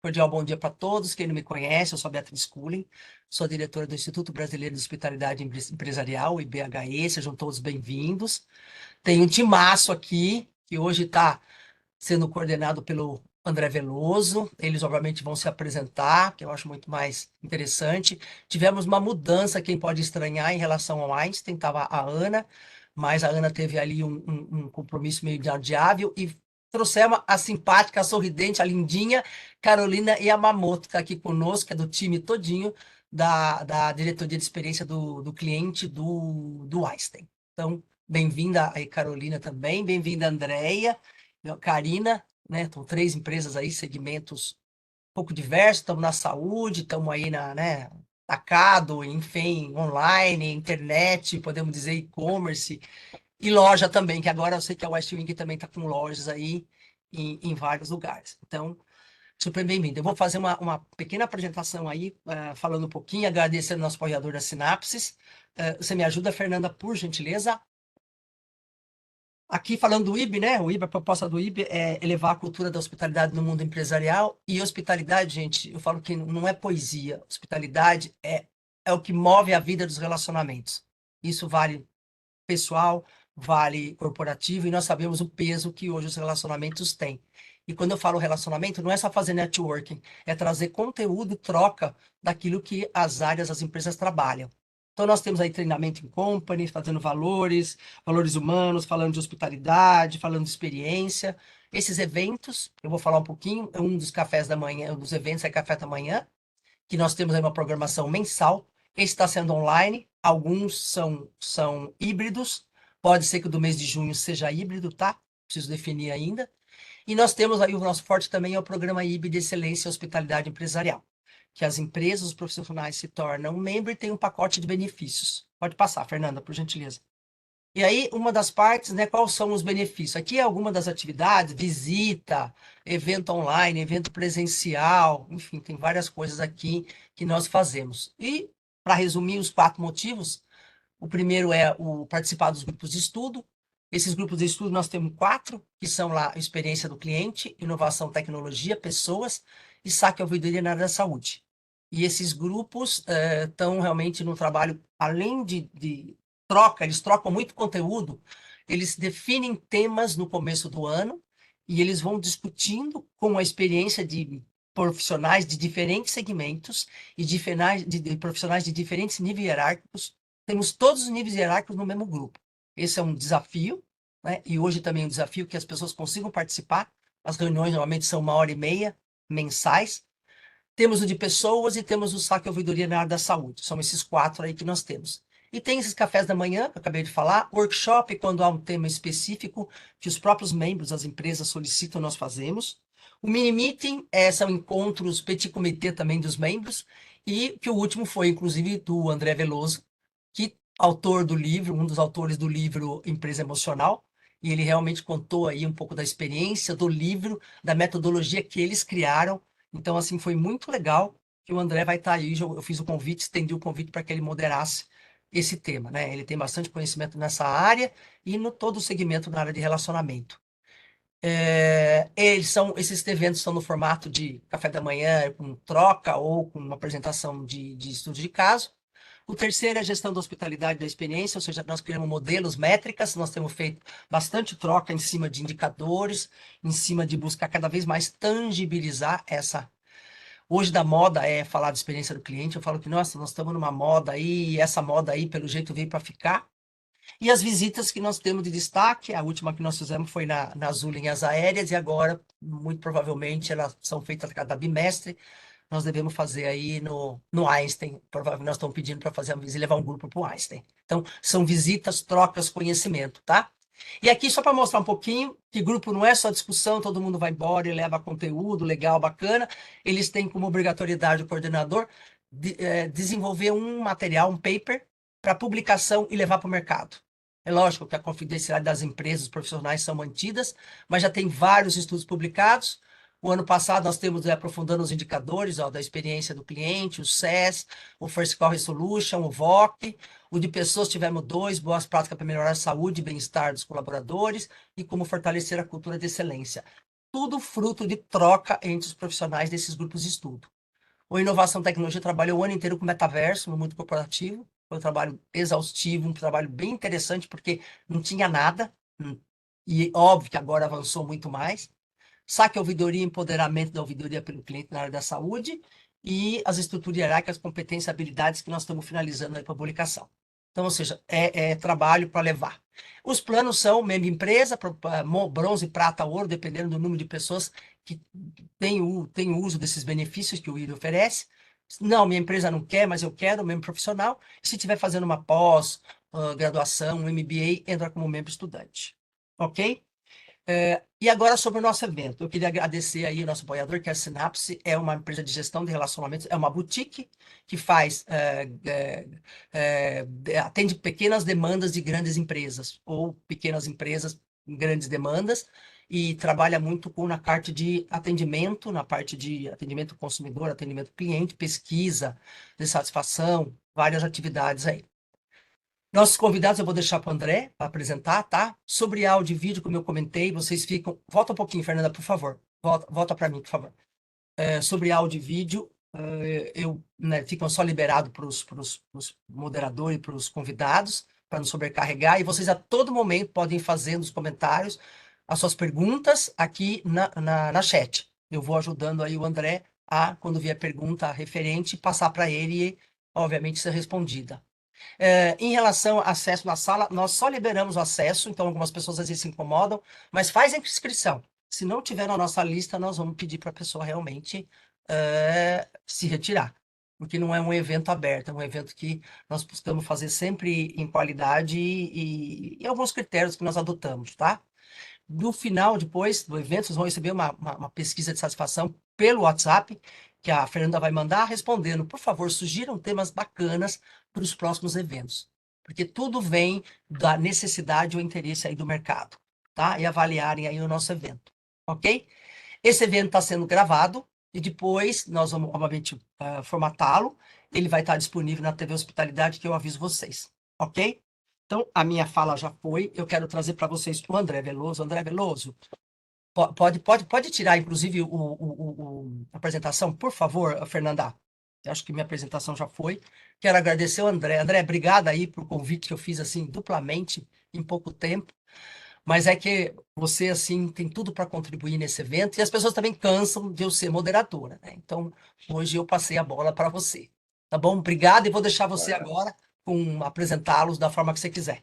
Cordial bom dia para todos. Quem não me conhece, eu sou a Beatriz Cullen, sou a diretora do Instituto Brasileiro de Hospitalidade Empresarial, IBHE, sejam todos bem-vindos. Tem um timaço aqui, que hoje está sendo coordenado pelo André Veloso. Eles, obviamente, vão se apresentar, que eu acho muito mais interessante. Tivemos uma mudança, quem pode estranhar, em relação ao Einstein, estava a Ana, mas a Ana teve ali um compromisso meio adiável e trouxemos a simpática, a sorridente, a lindinha Carolina Yamamoto, que está aqui conosco, que é do time todinho da diretoria de experiência do cliente do Einstein. Então, bem-vinda aí, Carolina, também. Bem-vinda, Andréia. Karina, né? São três empresas aí, segmentos um pouco diversos. Estamos na saúde, estamos aí na, né? Atacado, enfim, online, internet, podemos dizer e-commerce, e loja também, que agora eu sei que a West Wing também está com lojas aí em vários lugares. Então, super bem-vindo. Eu vou fazer uma pequena apresentação aí, falando um pouquinho, agradecendo ao nosso apoiador da Sinapses. Você me ajuda, Fernanda, por gentileza? Aqui falando do IB, né? O IB, a proposta do IB é elevar a cultura da hospitalidade no mundo empresarial. E hospitalidade, gente, eu falo que não é poesia. Hospitalidade é o que move a vida dos relacionamentos. Isso vale pessoal, vale corporativo, e nós sabemos o peso que hoje os relacionamentos têm. E quando eu falo relacionamento, não é só fazer networking, é trazer conteúdo, troca daquilo que as áreas, as empresas trabalham. Então, nós temos aí treinamento em company, fazendo valores humanos, falando de hospitalidade, falando de experiência. Esses eventos, eu vou falar um pouquinho, um dos cafés da manhã, um dos eventos é café da manhã, que nós temos aí uma programação mensal. Esse está sendo online, alguns são híbridos, pode ser que o do mês de junho seja híbrido, tá? Preciso definir ainda. E nós temos aí o nosso forte também é o programa IB de Excelência e Hospitalidade Empresarial, que as empresas, os profissionais se tornam membro e tem um pacote de benefícios. Pode passar, Fernanda, por gentileza. E aí, uma das partes, né, quais são os benefícios? Aqui é alguma das atividades, visita, evento online, evento presencial, enfim, tem várias coisas aqui que nós fazemos. E, para resumir os 4 motivos, o primeiro é o participar dos grupos de estudo. Esses grupos de estudo nós temos 4, que são lá experiência do cliente, inovação, tecnologia, pessoas e saque ouvidoria na área da saúde. E esses grupos estão realmente no trabalho, além de troca, eles trocam muito conteúdo, eles definem temas no começo do ano e eles vão discutindo com a experiência de profissionais de diferentes segmentos e de profissionais de diferentes níveis hierárquicos. Temos todos os níveis hierárquicos no mesmo grupo. Esse é um desafio, né? E hoje também é um desafio que as pessoas consigam participar. As reuniões normalmente são 1h30 mensais. Temos o de pessoas e temos o saque ouvidoria na área da saúde. São esses 4 aí que nós temos. E tem esses cafés da manhã, que eu acabei de falar, workshop, quando há um tema específico que os próprios membros das empresas solicitam, nós fazemos. O mini meeting são encontros petit comité também dos membros, e que o último foi, inclusive, do André Veloso, que autor do livro, um dos autores do livro Empresa Emocional, e ele realmente contou aí um pouco da experiência do livro, da metodologia que eles criaram. Então, assim, foi muito legal que o André vai estar aí. Eu fiz o convite, estendi o convite para que ele moderasse esse tema, né? Ele tem bastante conhecimento nessa área e no todo o segmento na área de relacionamento. Esses eventos são no formato de café da manhã, com troca ou com uma apresentação de estudo de caso. O terceiro é a gestão da hospitalidade da experiência, ou seja, nós criamos modelos, métricas, nós temos feito bastante troca em cima de indicadores, em cima de buscar cada vez mais tangibilizar essa. Hoje da moda é falar de experiência do cliente, eu falo que, nossa, nós estamos numa moda aí, e essa moda aí, pelo jeito, veio para ficar. E as visitas que nós temos de destaque, a última que nós fizemos foi na Azul Linhas Aéreas, e agora, muito provavelmente, elas são feitas a cada bimestre, nós devemos fazer aí no Einstein. Provavelmente nós estamos pedindo para fazer uma visita e levar um grupo para o Einstein. Então, são visitas, trocas, conhecimento, tá? E aqui, só para mostrar um pouquinho, que grupo não é só discussão, todo mundo vai embora e leva conteúdo legal, bacana. Eles têm como obrigatoriedade o coordenador desenvolver um material, um paper, para publicação e levar para o mercado. É lógico que a confidencialidade das empresas, dos profissionais são mantidas, mas já tem vários estudos publicados. O ano passado nós temos aprofundando os indicadores da experiência do cliente, o SES, o First Call Resolution, o VOC. O de pessoas tivemos 2, boas práticas para melhorar a saúde e bem-estar dos colaboradores e como fortalecer a cultura de excelência. tudo fruto de troca entre os profissionais desses grupos de estudo. O Inovação e Tecnologia trabalhou o ano inteiro com metaverso, no mundo corporativo. Foi um trabalho exaustivo, um trabalho bem interessante, porque não tinha nada. E óbvio que agora avançou muito mais. Saque ouvidoria e empoderamento da ouvidoria pelo cliente na área da saúde. E as estruturas hierárquicas, competências e habilidades que nós estamos finalizando aí para publicação. Então, ou seja, é trabalho para levar. Os planos são membro empresa, bronze, prata, ouro, dependendo do número de pessoas que tem o uso desses benefícios que o IRI oferece. Não, minha empresa não quer, mas eu quero, membro profissional. Se estiver fazendo uma pós, graduação, um MBA, entra como membro estudante. Ok? E agora sobre o nosso evento. Eu queria agradecer aí o nosso apoiador, que é a Sinapse, é uma empresa de gestão de relacionamentos, é uma boutique que faz, atende pequenas demandas de grandes empresas, ou pequenas empresas em grandes demandas, e trabalha muito na parte de atendimento, na parte de atendimento consumidor, atendimento cliente, pesquisa de satisfação, várias atividades aí. Nossos convidados eu vou deixar para o André para apresentar, tá? Sobre áudio e vídeo, como eu comentei, vocês ficam. Volta um pouquinho, Fernanda, por favor. Volta para mim, por favor. Sobre áudio e vídeo, ficam só liberados para os moderadores e para os convidados, para não sobrecarregar. E vocês a todo momento podem fazer nos comentários as suas perguntas aqui na chat. Eu vou ajudando aí o André a, quando vier pergunta referente, passar para ele e, obviamente, ser respondida. Em relação ao acesso na sala, nós só liberamos o acesso, então algumas pessoas às vezes se incomodam, mas faz a inscrição. Se não tiver na nossa lista, nós vamos pedir para a pessoa realmente se retirar, porque não é um evento aberto, é um evento que nós buscamos fazer sempre em qualidade e alguns critérios que nós adotamos, tá? No final, depois do evento, vocês vão receber uma pesquisa de satisfação pelo WhatsApp, que a Fernanda vai mandar respondendo. Por favor, sugiram temas bacanas para os próximos eventos. Porque tudo vem da necessidade ou interesse aí do mercado, tá? E avaliarem aí o nosso evento, ok? Esse evento está sendo gravado e depois nós vamos, obviamente, formatá-lo. Ele vai estar disponível na TV Hospitalidade, que eu aviso vocês, ok? Então, a minha fala já foi. Eu quero trazer para vocês o André Veloso. André Veloso, pode tirar, inclusive, a apresentação, por favor, Fernanda? Eu acho que minha apresentação já foi. Quero agradecer o André. André, obrigado aí por convite que eu fiz assim duplamente em pouco tempo. Mas é que você assim tem tudo para contribuir nesse evento e as pessoas também cansam de eu ser moderadora, né? Então, hoje eu passei a bola para você. Tá bom? Obrigado e vou deixar você agora com apresentá-los da forma que você quiser.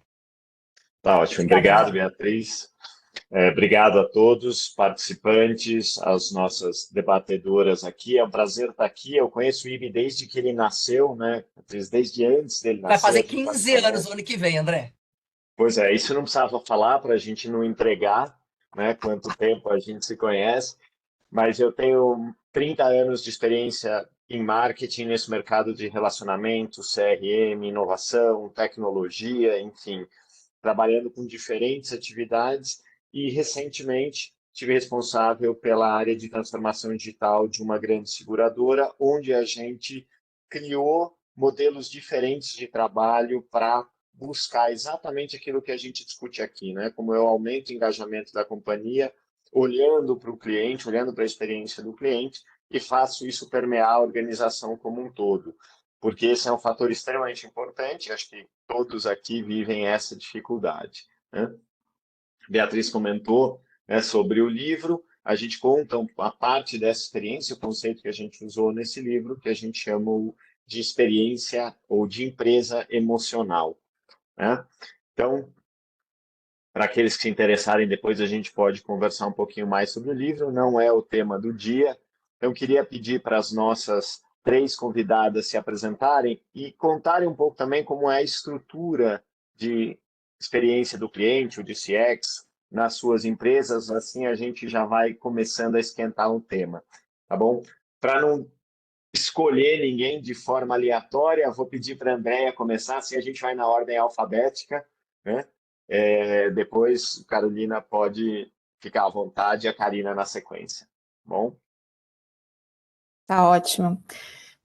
Tá ótimo. Obrigado, Obrigado, André. Beatriz. Obrigado a todos, participantes, às nossas debatedoras aqui. É um prazer estar aqui. Eu conheço o IB desde que ele nasceu, né? Desde antes dele Vai nascer, fazer a gente já se 15 anos conhece. no ano que vem, André. Pois é, isso não precisava falar para a gente não entregar, né? Quanto tempo a gente se conhece. Mas eu tenho 30 anos de experiência em marketing nesse mercado de relacionamento, CRM, inovação, tecnologia, enfim, trabalhando com diferentes atividades e recentemente tive responsável pela área de transformação digital de uma grande seguradora, onde a gente criou modelos diferentes de trabalho para buscar exatamente aquilo que a gente discute aqui, né? Como eu aumento o engajamento da companhia, olhando para o cliente, olhando para a experiência do cliente e faço isso permear a organização como um todo, porque esse é um fator extremamente importante. Acho que todos aqui vivem essa dificuldade, né? Beatriz comentou, né, sobre o livro. A gente conta a parte dessa experiência, o conceito que a gente usou nesse livro, que a gente chama de experiência ou de empresa emocional, né? Então, para aqueles que se interessarem, depois a gente pode conversar um pouquinho mais sobre o livro, não é o tema do dia. Eu queria pedir para as nossas três convidadas se apresentarem e contarem um pouco também como é a estrutura de experiência do cliente, o de CX, nas suas empresas. Assim a gente já vai começando a esquentar um tema, tá bom? Para não escolher ninguém de forma aleatória, vou pedir para a Andrea começar, assim a gente vai na ordem alfabética, né? Depois, Carolina pode ficar à vontade e a Karina na sequência. Bom? Tá ótimo.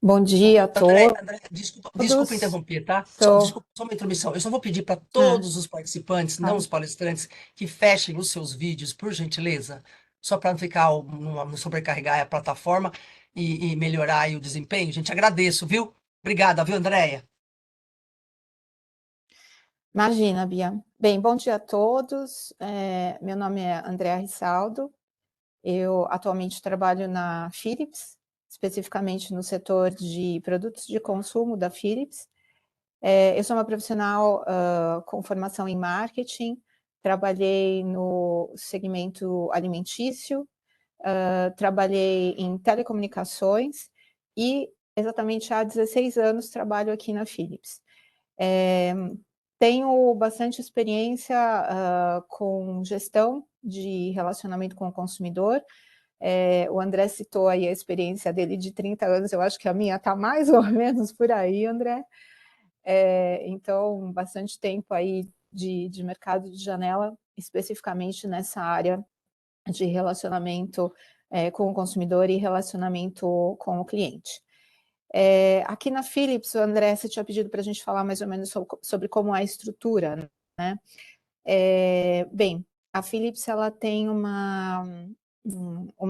Bom dia a André, desculpa todos. interromper, tá? Tô. Desculpa, só uma introdução. Eu só vou pedir para Ah, todos os participantes, não tá. os palestrantes, que fechem os seus vídeos, por gentileza. só para não ficar, não sobrecarregar a plataforma e melhorar aí o desempenho. Gente, agradeço, viu? Obrigada, viu, Andréia? Imagina, Bia. Bem, bom dia a todos. Meu nome é Andréa Rissaldo. Eu atualmente trabalho na Philips, especificamente no setor de produtos de consumo da Philips. Eu sou uma profissional com formação em marketing, trabalhei no segmento alimentício, trabalhei em telecomunicações e exatamente há 16 anos trabalho aqui na Philips. Tenho bastante experiência com gestão de relacionamento com o consumidor. O André citou aí a experiência dele de 30 anos, eu acho que a minha está mais ou menos por aí, André. Então, bastante tempo aí de mercado de janela, especificamente nessa área de relacionamento com o consumidor e relacionamento com o cliente. Aqui na Philips, o André, você tinha pedido para a gente falar mais ou menos sobre como é a estrutura, né? Bem, a Philips ela tem uma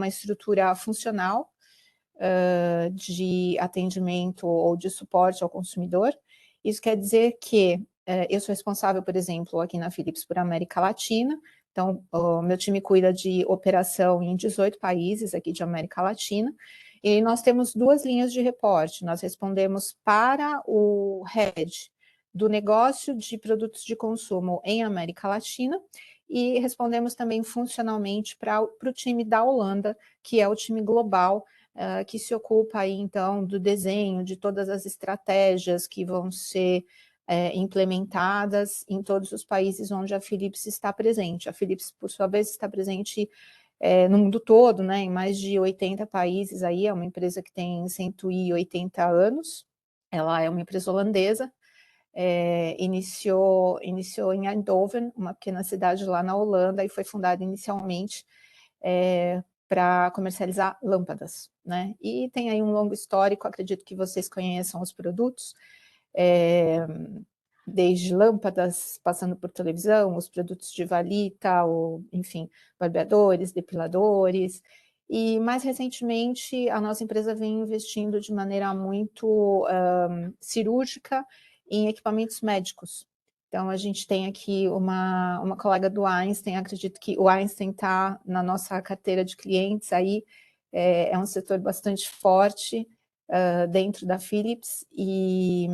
estrutura funcional de atendimento ou de suporte ao consumidor. Isso quer dizer que eu sou responsável, por exemplo, aqui na Philips por América Latina. Então, o meu time cuida de operação em 18 países aqui de América Latina. E nós temos duas linhas de reporte. Nós respondemos para o head do negócio de produtos de consumo em América Latina e respondemos também funcionalmente para o time da Holanda, que é o time global, que se ocupa aí, então, do desenho de todas as estratégias que vão ser implementadas em todos os países onde a Philips está presente. A Philips, por sua vez, está presente no mundo todo, né, em mais de 80 países aí, é uma empresa que tem 180 anos, ela é uma empresa holandesa, iniciou em Eindhoven, uma pequena cidade lá na Holanda, e foi fundada inicialmente para comercializar lâmpadas, né? E tem aí um longo histórico, acredito que vocês conheçam os produtos, desde lâmpadas, passando por televisão, os produtos de valita, enfim, barbeadores, depiladores. E mais recentemente, a nossa empresa vem investindo de maneira muito cirúrgica em equipamentos médicos. Então, a gente tem aqui uma colega do Einstein, acredito que o Einstein está na nossa carteira de clientes aí, é um setor bastante forte dentro da Philips e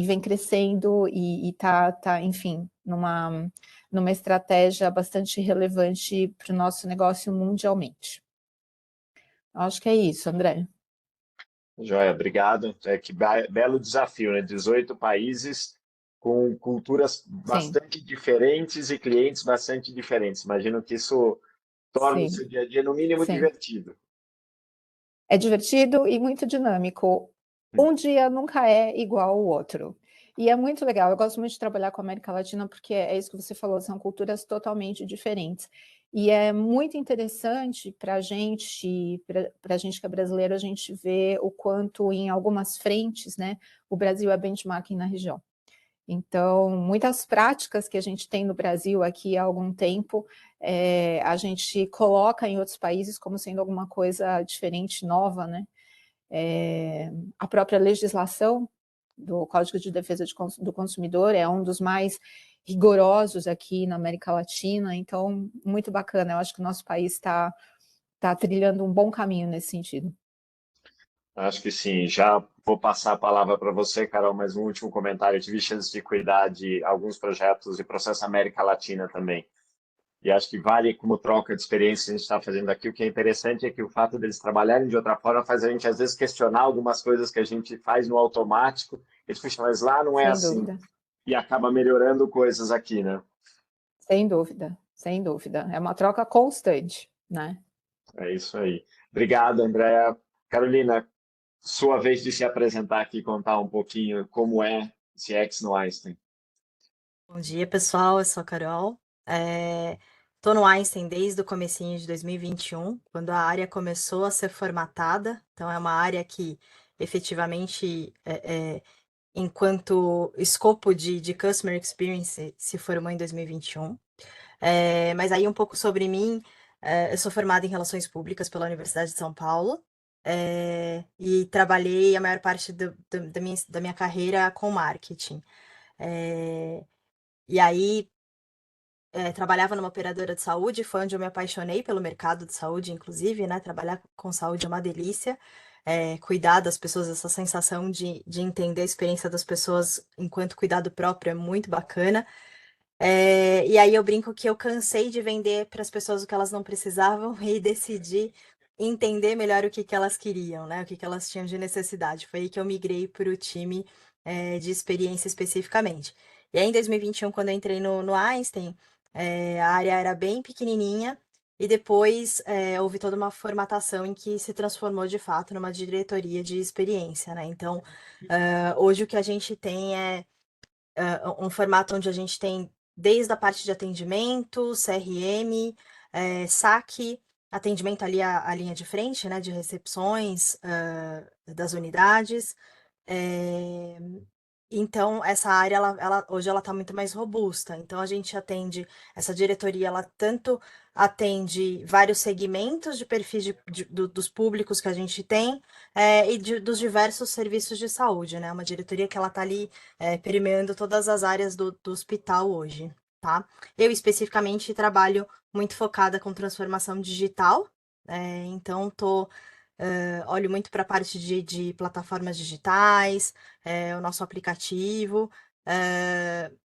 vem crescendo e está, enfim, numa estratégia bastante relevante para o nosso negócio mundialmente. Acho que é isso, André. Joia, obrigado. Que belo desafio, né? 18 países com culturas Sim, bastante diferentes e clientes bastante diferentes. Imagino que isso torna o sim, seu dia a dia, no mínimo, sim. divertido. É divertido e muito dinâmico. Um dia nunca é igual ao outro. E é muito legal. Eu gosto muito de trabalhar com a América Latina porque é isso que você falou, são culturas totalmente diferentes. E é muito interessante para a gente que é brasileiro, a gente ver o quanto em algumas frentes, né, o Brasil é benchmarking na região. Então, muitas práticas que a gente tem no Brasil aqui há algum tempo, a gente coloca em outros países como sendo alguma coisa diferente, nova, né? A própria legislação do Código de Defesa do Consumidor é um dos mais rigorosos aqui na América Latina, então, muito bacana. Eu acho que o nosso país está trilhando um bom caminho nesse sentido. Acho que sim. Já vou passar a palavra para você, Carol, mas um último comentário. Eu tive chance de cuidar de alguns projetos e processo América Latina também. E acho que vale como troca de experiência que a gente está fazendo aqui. O que é interessante é que o fato deles trabalharem de outra forma faz a gente, às vezes, questionar algumas coisas que a gente faz no automático. Eles puxam, mas lá não é Sem assim. dúvida, E acaba melhorando coisas aqui, né? sem dúvida, sem dúvida. É uma troca constante, né? É isso aí. Obrigado, Andréa. Carolina, sua vez de se apresentar aqui e contar um pouquinho como é CX no Einstein. Bom dia, pessoal. Eu sou a Carol. Tô no Einstein desde o comecinho de 2021, quando a área começou a ser formatada. Então, é uma área que efetivamente, enquanto escopo de Customer Experience, se formou em 2021. Mas aí um pouco sobre mim. Eu sou formada em Relações Públicas pela Universidade de São Paulo, e trabalhei a maior parte da minha carreira com marketing. E aí, trabalhava numa operadora de saúde, foi onde eu me apaixonei pelo mercado de saúde, inclusive, né? Trabalhar com saúde é uma delícia. Cuidar das pessoas, essa sensação de entender a experiência das pessoas enquanto cuidado próprio é muito bacana. E aí eu brinco que eu cansei de vender para as pessoas o que elas não precisavam e decidi entender melhor o que que elas queriam, né? O que que elas tinham de necessidade. Foi aí que eu migrei para o time de experiência especificamente. E aí em 2021, quando eu entrei no Einstein, a área era bem pequenininha e depois houve toda uma formatação em que se transformou de fato numa diretoria de experiência, né? Então, hoje o que a gente tem é um formato onde a gente tem desde a parte de atendimento, CRM, saque, atendimento ali à linha de frente, né, de recepções das unidades. Então, essa área, hoje ela está muito mais robusta. Então, a gente atende, essa diretoria, ela tanto atende vários segmentos de perfis dos públicos que a gente tem, dos diversos serviços de saúde, né? Uma diretoria que ela está ali permeando todas as áreas do hospital hoje, tá? Eu, especificamente, trabalho muito focada com transformação digital, então, olho muito para a parte de plataformas digitais, o nosso aplicativo,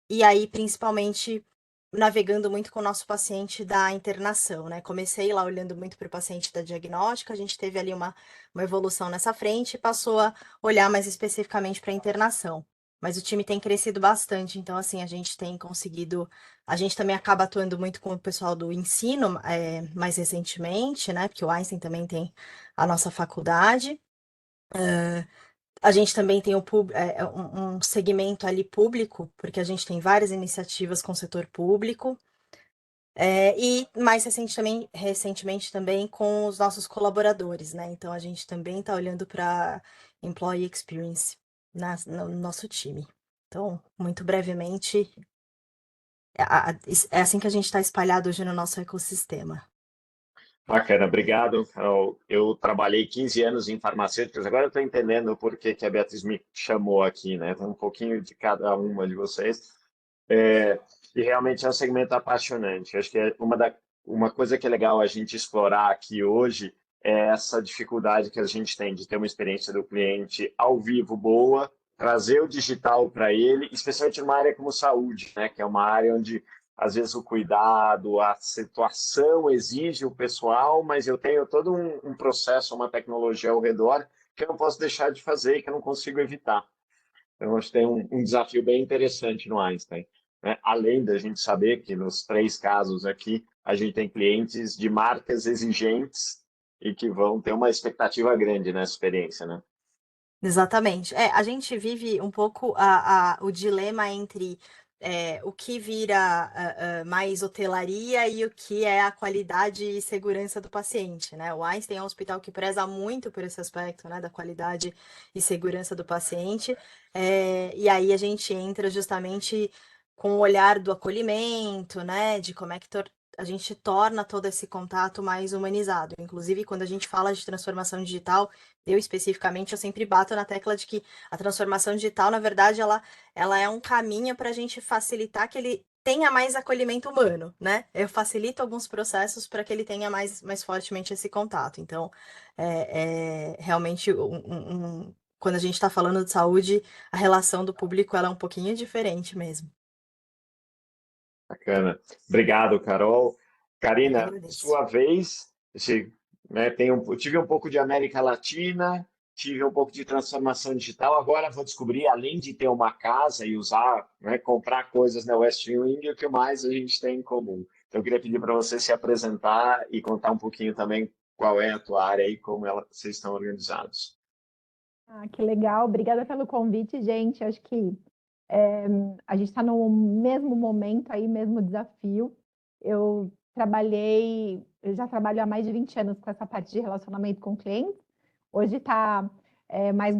e aí, principalmente, navegando muito com o nosso paciente da internação, né? Comecei lá olhando muito para o paciente da diagnóstica, a gente teve ali uma evolução nessa frente e passou a olhar mais especificamente para a internação. Mas o time tem crescido bastante, então, assim, a gente tem conseguido. A gente também acaba atuando muito com o pessoal do ensino, mais recentemente, né? Porque o Einstein também tem a nossa faculdade. A gente também tem um segmento ali público, porque a gente tem várias iniciativas com o setor público. E mais recentemente também com os nossos colaboradores, né? Então a gente também está olhando para Employee Experience no nosso time. Então, muito brevemente, é assim que a gente está espalhado hoje no nosso ecossistema. Bacana, obrigado, Carol. Eu trabalhei 15 anos em farmacêuticas, agora eu estou entendendo por que que a Beatriz me chamou aqui, né? Um pouquinho de cada uma de vocês. E realmente é um segmento apaixonante. Acho que uma coisa que é legal a gente explorar aqui hoje é essa dificuldade que a gente tem de ter uma experiência do cliente ao vivo boa, trazer o digital para ele, especialmente numa área como saúde, né? Que é uma área onde às vezes o cuidado, a situação exige o pessoal, mas eu tenho todo um processo, uma tecnologia ao redor que eu não posso deixar de fazer e que eu não consigo evitar. Então, acho que tem um desafio bem interessante no Einstein, né? Além da gente saber que nos 3 casos aqui, a gente tem clientes de marcas exigentes e que vão ter uma expectativa grande nessa experiência, né? Exatamente. A gente vive um pouco o dilema entre o que vira mais hotelaria e o que é a qualidade e segurança do paciente, né? O Einstein é um hospital que preza muito por esse aspecto, né, da qualidade e segurança do paciente. E aí a gente entra justamente com o olhar do acolhimento, né, de como é que a gente torna todo esse contato mais humanizado. Inclusive, quando a gente fala de transformação digital, eu especificamente, eu sempre bato na tecla de que a transformação digital, na verdade, ela é um caminho para a gente facilitar que ele tenha mais acolhimento humano, né? Eu facilito alguns processos para que ele tenha mais fortemente esse contato. Então, realmente, quando a gente está falando de saúde, a relação do público ela é um pouquinho diferente mesmo. Bacana. Obrigado, Carol. Eu que Karina, agradeço. sua vez. Né, tive um pouco de América Latina, tive um pouco de transformação digital. Agora vou descobrir, além de ter uma casa e usar, né, comprar coisas na West Wing, o que mais a gente tem em comum. Então, eu queria pedir para você se apresentar e contar um pouquinho também qual é a tua área e como vocês estão organizados. Que legal, obrigada pelo convite, gente. Acho que a gente está no mesmo momento aí, mesmo desafio. Eu já trabalho há mais de 20 anos com essa parte de relacionamento com clientes. Hoje está mais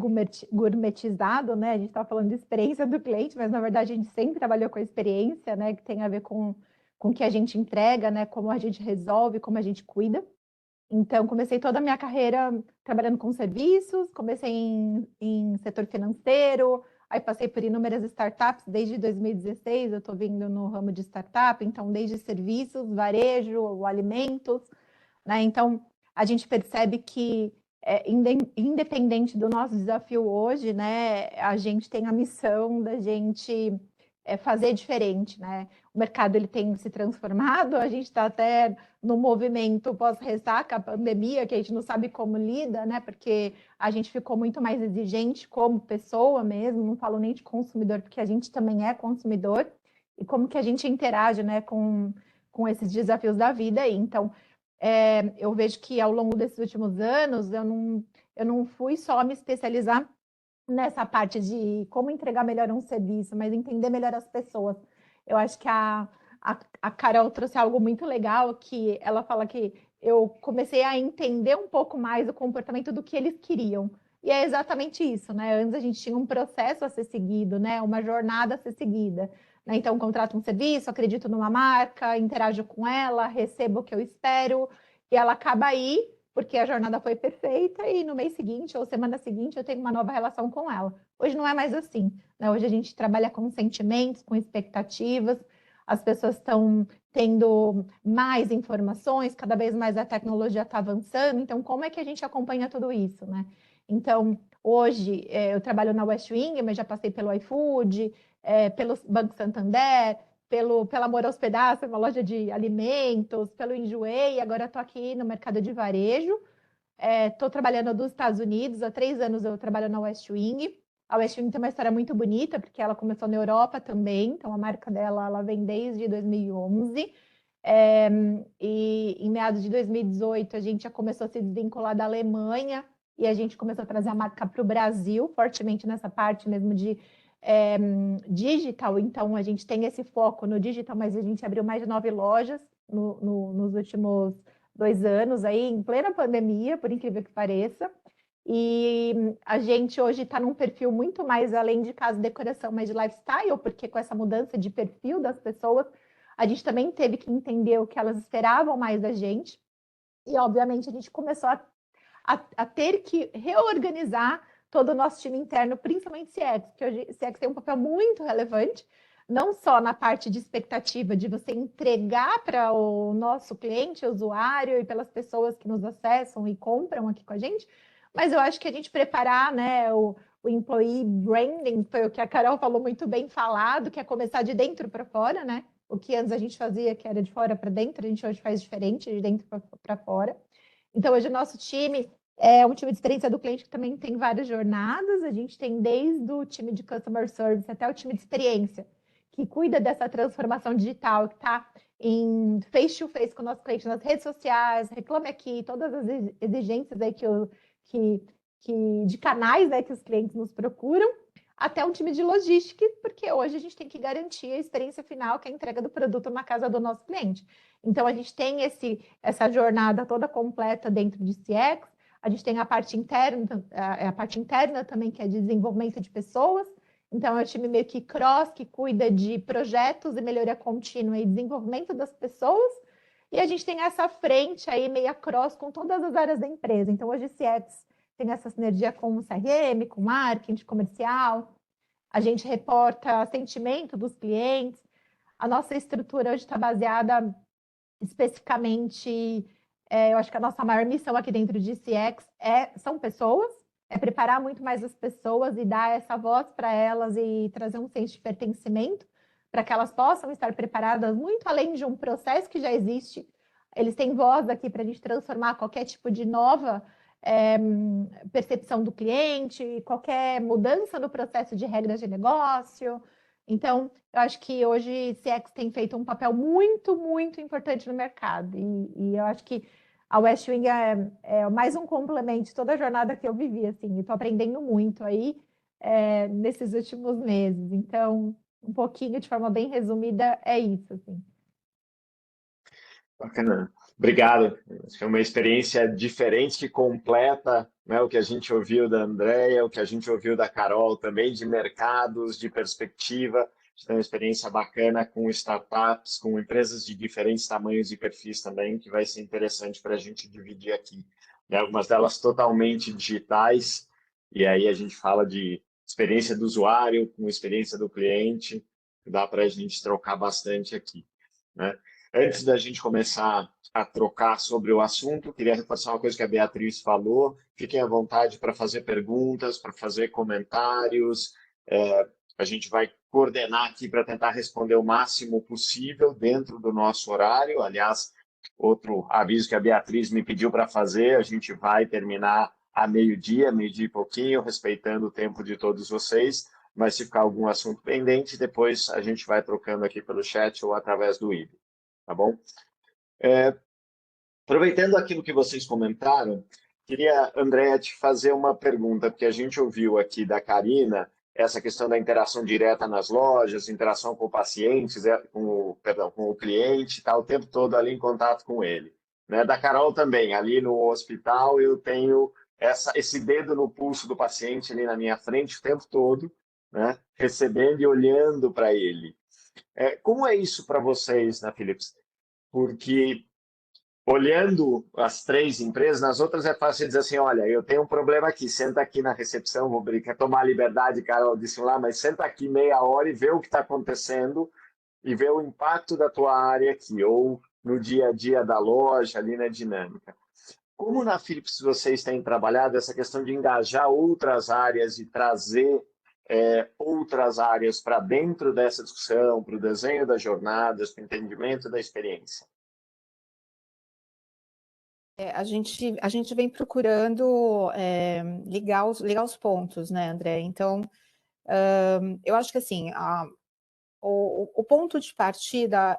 gourmetizado, né? A gente está falando de experiência do cliente, mas na verdade a gente sempre trabalhou com a experiência, né? Que tem a ver com com o que a gente entrega, né? Como a gente resolve, como a gente cuida. Então, comecei toda a minha carreira trabalhando com serviços, comecei em setor financeiro, aí passei por inúmeras startups, desde 2016 eu estou vindo no ramo de startup, então desde serviços, varejo, alimentos, né? Então, a gente percebe que, independente do nosso desafio hoje, né, a gente tem a missão da gente fazer diferente, né? O mercado ele tem se transformado, a gente está até no movimento pós-ressaca, pandemia, que a gente não sabe como lida, né? Porque a gente ficou muito mais exigente como pessoa mesmo, não falo nem de consumidor, porque a gente também é consumidor, e como que a gente interage, né, com esses desafios da vida aí. Então, eu vejo que ao longo desses últimos anos, eu não fui só me especializar nessa parte de como entregar melhor um serviço, mas entender melhor as pessoas. Eu acho que a Carol trouxe algo muito legal, que ela fala que eu comecei a entender um pouco mais o comportamento do que eles queriam. E é exatamente isso, né? Antes a gente tinha um processo a ser seguido, né? Uma jornada a ser seguida. Né? Então, contrato um serviço, acredito numa marca, interajo com ela, recebo o que eu espero, e ela acaba aí porque a jornada foi perfeita e no mês seguinte ou semana seguinte eu tenho uma nova relação com ela. Hoje não é mais assim, né? Hoje a gente trabalha com sentimentos, com expectativas, as pessoas estão tendo mais informações, cada vez mais a tecnologia está avançando, então como é que a gente acompanha tudo isso, né? Então, hoje eu trabalho na West Wing, mas já passei pelo iFood, pelo Banco Santander, pela Amor aos Pedaços, uma loja de alimentos, pelo Enjoei, agora estou aqui no mercado de varejo. Estou trabalhando nos Estados Unidos, há 3 anos eu trabalho na West Wing. A West Wing tem uma história muito bonita, porque ela começou na Europa também, então a marca dela ela vem desde 2011. E em meados de 2018 a gente já começou a se desvincular da Alemanha e a gente começou a trazer a marca para o Brasil, fortemente nessa parte mesmo de digital. Então a gente tem esse foco no digital, mas a gente abriu mais de 9 lojas nos últimos 2 anos, aí em plena pandemia, por incrível que pareça. E a gente hoje está num perfil muito mais além de casa e decoração, mas de lifestyle, porque com essa mudança de perfil das pessoas, a gente também teve que entender o que elas esperavam mais da gente. E, obviamente, a gente começou a ter que reorganizar todo o nosso time interno, principalmente CX, porque hoje CX tem um papel muito relevante, não só na parte de expectativa de você entregar para o nosso cliente, usuário, e pelas pessoas que nos acessam e compram aqui com a gente, mas eu acho que a gente preparar, né, o employee branding, foi o que a Carol falou muito bem falado, que é começar de dentro para fora, né? O que antes a gente fazia, que era de fora para dentro, a gente hoje faz diferente, de dentro para fora. Então, hoje o nosso time é um time de experiência do cliente que também tem várias jornadas. A gente tem desde o time de customer service até o time de experiência, que cuida dessa transformação digital, que está em face-to-face com o nosso cliente nas redes sociais, reclame aqui, todas as exigências aí de canais, né, que os clientes nos procuram, até um time de logística, porque hoje a gente tem que garantir a experiência final, que é a entrega do produto na casa do nosso cliente. Então, a gente tem essa jornada toda completa dentro de CX, a gente tem a parte interna também, que é de desenvolvimento de pessoas. Então, é o time meio que cross, que cuida de projetos e melhoria contínua e desenvolvimento das pessoas. E a gente tem essa frente aí, meia cross, com todas as áreas da empresa. Então, hoje, CX tem essa sinergia com o CRM, com marketing, comercial. A gente reporta sentimento dos clientes. A nossa estrutura hoje está baseada especificamente, eu acho que a nossa maior missão aqui dentro de CX são pessoas, é preparar muito mais as pessoas e dar essa voz para elas e trazer um senso de pertencimento para que elas possam estar preparadas muito além de um processo que já existe. Eles têm voz aqui para a gente transformar qualquer tipo de nova percepção do cliente, qualquer mudança no processo de regras de negócio. Então, eu acho que hoje CX tem feito um papel muito, muito importante no mercado. E eu acho que a West Wing é mais um complemento de toda a jornada que eu vivi, assim. Estou aprendendo muito aí nesses últimos meses. Então, um pouquinho, de forma bem resumida, é isso, assim. Bacana. Obrigado. Acho que é uma experiência diferente que completa, né, o que a gente ouviu da Andrea, o que a gente ouviu da Carol também, de mercados, de perspectiva, gente tem uma experiência bacana com startups, com empresas de diferentes tamanhos e perfis também, que vai ser interessante para a gente dividir aqui. Né? Algumas delas totalmente digitais, e aí a gente fala de experiência do usuário com experiência do cliente, dá para a gente trocar bastante aqui. Né? Antes da gente começar a trocar sobre o assunto, queria reforçar uma coisa que a Beatriz falou. Fiquem à vontade para fazer perguntas, para fazer comentários. A gente vai coordenar aqui para tentar responder o máximo possível dentro do nosso horário. Aliás, outro aviso que a Beatriz me pediu para fazer, a gente vai terminar a meio-dia e pouquinho, respeitando o tempo de todos vocês, mas se ficar algum assunto pendente, depois a gente vai trocando aqui pelo chat ou através do IB, tá bom? Aproveitando aquilo que vocês comentaram, queria, Andréa, te fazer uma pergunta, porque a gente ouviu aqui da Karina essa questão da interação direta nas lojas, interação com pacientes, com o cliente, tá o tempo todo ali em contato com ele. Né? Da Carol também, ali no hospital eu tenho esse dedo no pulso do paciente ali na minha frente o tempo todo, né? Recebendo e olhando para ele. Como é isso para vocês na Philips? Porque olhando as 3 empresas, nas outras é fácil dizer assim, olha, eu tenho um problema aqui, senta aqui na recepção, vou brincar, tomar a liberdade, Carol disse lá, mas senta aqui meia hora e vê o que está acontecendo e vê o impacto da tua área aqui, ou no dia a dia da loja, ali na dinâmica. Como na Philips vocês têm trabalhado essa questão de engajar outras áreas e trazer outras áreas para dentro dessa discussão, para o desenho das jornadas, para o entendimento da experiência? A gente vem procurando ligar os pontos, né, André? Então, eu acho que assim, o ponto de partida